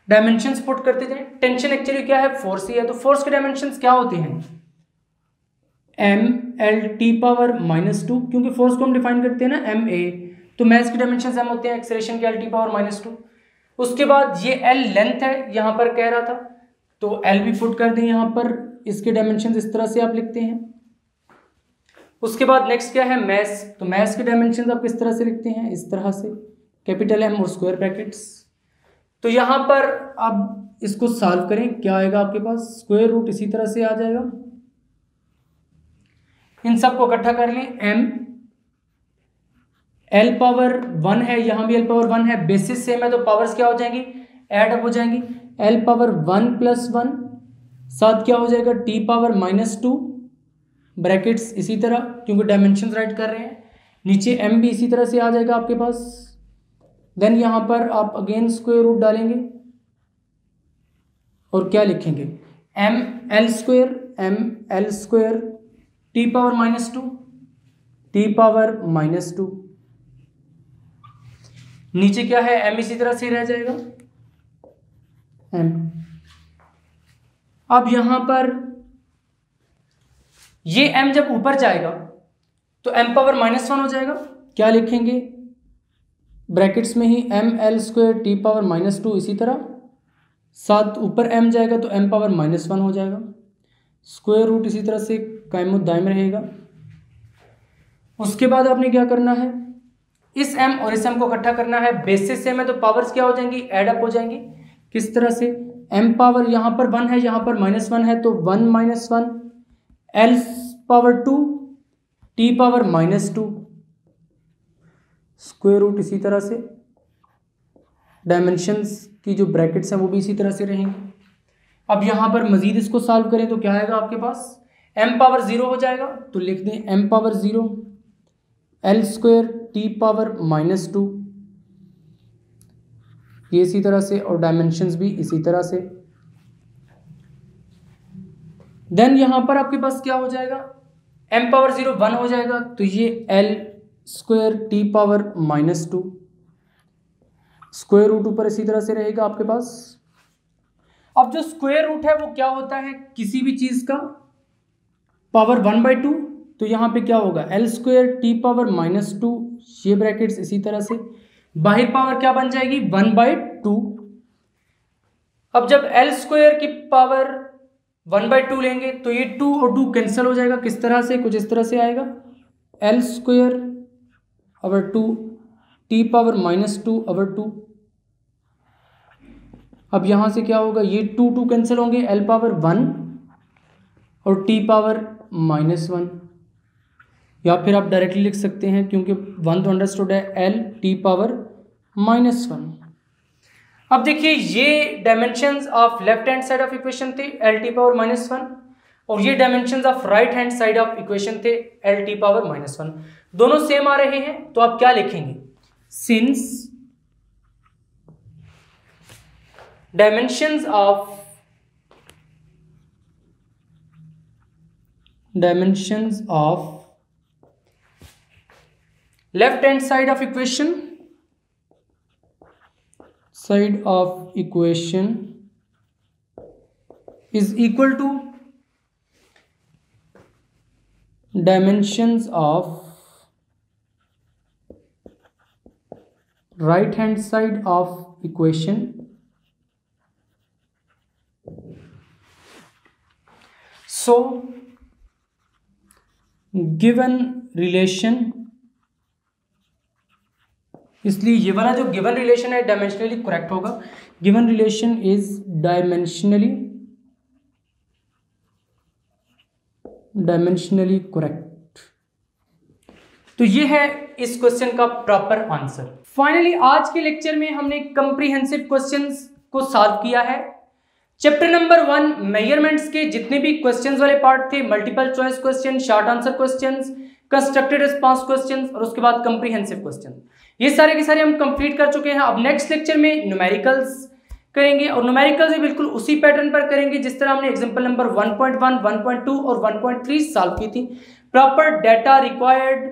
डायमेंशंस पुट करते जाएं। टेंशन एक्चुअली क्या है, फोर्स ही है, तो फोर्स के डायमेंशंस क्या होते हैं, mL(t⁻⁻2), क्योंकि फोर्स को हम डिफाइन करते हैं ना ma, तो मैस के डायमेंशंस m होते हैं एक्सेलरेशन के L(t⁻⁻2). उसके बाद ये L लेंथ है, यहां पर कह रहा था, तो L भी पुट कर दें यहां पर, इसके डायमेंशंस इस तरह से आप लिखते हैं। उसके बाद नेक्स्ट क्या है, मैस, तो मैस के डायमेंशंस आप किस तरह से लिखते हैं, इस तरह से, कैपिटल M और स्क्वायर ब्रैकेट्स। तो यहां पर अब इसको सॉल्व करें, क्या आएगा आपके पास, स्क्वायर रूट इसी तरह से आ जाएगा, इन सबको इकट्ठा कर लें, m L(1) है, यहां भी L(1) है, बेसिस सेम है तो पावर्स क्या हो जाएंगी, ऐड अप हो जाएंगी, L(1 + 1) साथ क्या हो जाएगा, t⁻⁻2 ब्रैकेट्स इसी तरह, क्योंकि डायमेंशंस राइट कर रहे हैं, नीचे m भी इसी तरह से आ जाएगा आपके पास। देन यहां पर आप अगेन स्क्वायर रूट डालेंगे और क्या लिखेंगे, mL² t⁻⁻2 नीचे क्या है, m इसी तरह से रह जाएगा m। अब यहां पर ये m जब ऊपर जाएगा तो m⁻⁻1 हो जाएगा, क्या लिखेंगे, ब्रैकेट्स में ही mL² t⁻⁻2 इसी तरह, साथ ऊपर m जाएगा तो m⁻⁻1 हो जाएगा, स्क्वायर रूट इसी तरह से कायम दायम रहेगा। उसके बाद आपने क्या करना है, इस m और इस m को इकट्ठा करना है, बेसिस सेम है तो पावर्स क्या हो जाएंगी, ऐड अप हो जाएंगी। किस तरह से, m पावर यहां पर 1 है, यहां पर -1 है, तो 1 - 1 L(2) t⁻⁻2 स्क्वायर रूट इसी तरह से, डायमेंशंस की जो ब्रैकेट्स हैं वो भी इसी तरह से रहेंगे। अब यहां पर मजीद इसको सॉल्व करें तो क्या आएगा आपके पास, m⁻0 हो जाएगा, तो लिख दें m⁻0 L² t⁻⁻2, ये इसी तरह से, और डायमेंशंस भी इसी तरह से। देन यहां पर आपके पास क्या हो जाएगा, m⁻0 1 हो जाएगा, तो ये L² t⁻⁻2 स्क्वायर रूट ऊपर इसी तरह से रहेगा आपके पास। अब जो स्क्वायर रूट है वो क्या होता है, किसी भी चीज का पावर 1/2, तो यहां पे क्या होगा, L² t⁻⁻2, ये ब्रैकेट्स इसी तरह से, बाहर पावर क्या बन जाएगी, 1/2। अब जब L² की पावर 1/2 लेंगे तो ये 2 और 2 कैंसिल हो जाएगा, किस तरह से, कुछ इस तरह से आएगा, L²/2 t⁻⁻2/2। अब यहां से क्या होगा, ये 2 कैंसिल होंगे, L⁻1 और t⁻⁻1, या फिर आप डायरेक्टली लिख सकते हैं, क्योंकि 1 तो अंडरस्टूड है, L t⁻⁻1। अब देखिए ये dimensions of left hand side of equation थे L t⁻⁻1, और ये dimensions of right hand side of equation थे L t⁻⁻1, दोनों सेम आ रहे हैं, तो आप क्या लिखेंगे, since dimensions of left hand side of equation is equal to dimensions of right hand side of equation. So given relation, इसलिए ये वाला जो गिवन रिलेशन है डायमेंशनली करेक्ट होगा। Given relation is dimensionally correct. तो ये है इस क्वेश्चन का प्रॉपर आंसर। फाइनली आज के लेक्चर में हमने कंप्रीहेंसिव क्वेश्चंस को सॉल्व किया है। चैप्टर नंबर 1 मेजरमेंट्स के जितने भी क्वेश्चंस वाले पार्ट थे, multiple choice question, short answer questions, constructed response questions और उसके बाद कंप्रीहेंसिव क्वेश्चन, ये सारे के सारे हम कंप्लीट कर चुके हैं। अब नेक्स्ट लेक्चर में न्यूमेरिकल्स करेंगे और न्यूमेरिकल्स भी बिल्कुल उसी पैटर्न पर करेंगे जिस तरह हमने एग्जांपल नंबर 1.1, 1.2 और 1.3 सॉल्व की थी। Proper data required,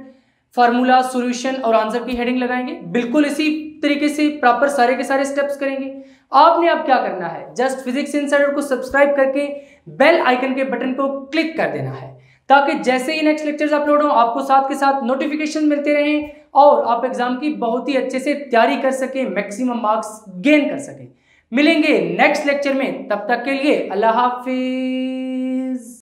formula, solution और आंसर की हेडिंग लगाएंगे, बिल्कुल इसी तरीके से प्रॉपर सारे के सारे स्टेप्स करेंगे। आपने अब क्या करना है, जस्ट फिजिक्स इनसाइडर को सब्सक्राइब करके बेल आइकन के बटन को क्लिक कर देना है ताकि जैसे ही नेक्स्ट लेक्चर्स अपलोड हो आपको साथ के साथ नोटिफिकेशन मिलते रहें और आप एग्जाम की बहुत ही अच्छे से तैयारी कर सकें, मैक्सिमम मार्क्स गेन कर सकें। मिलेंगे नेक्स्ट लेक्चर में, तब तक के लिए अल्लाह हाफिज।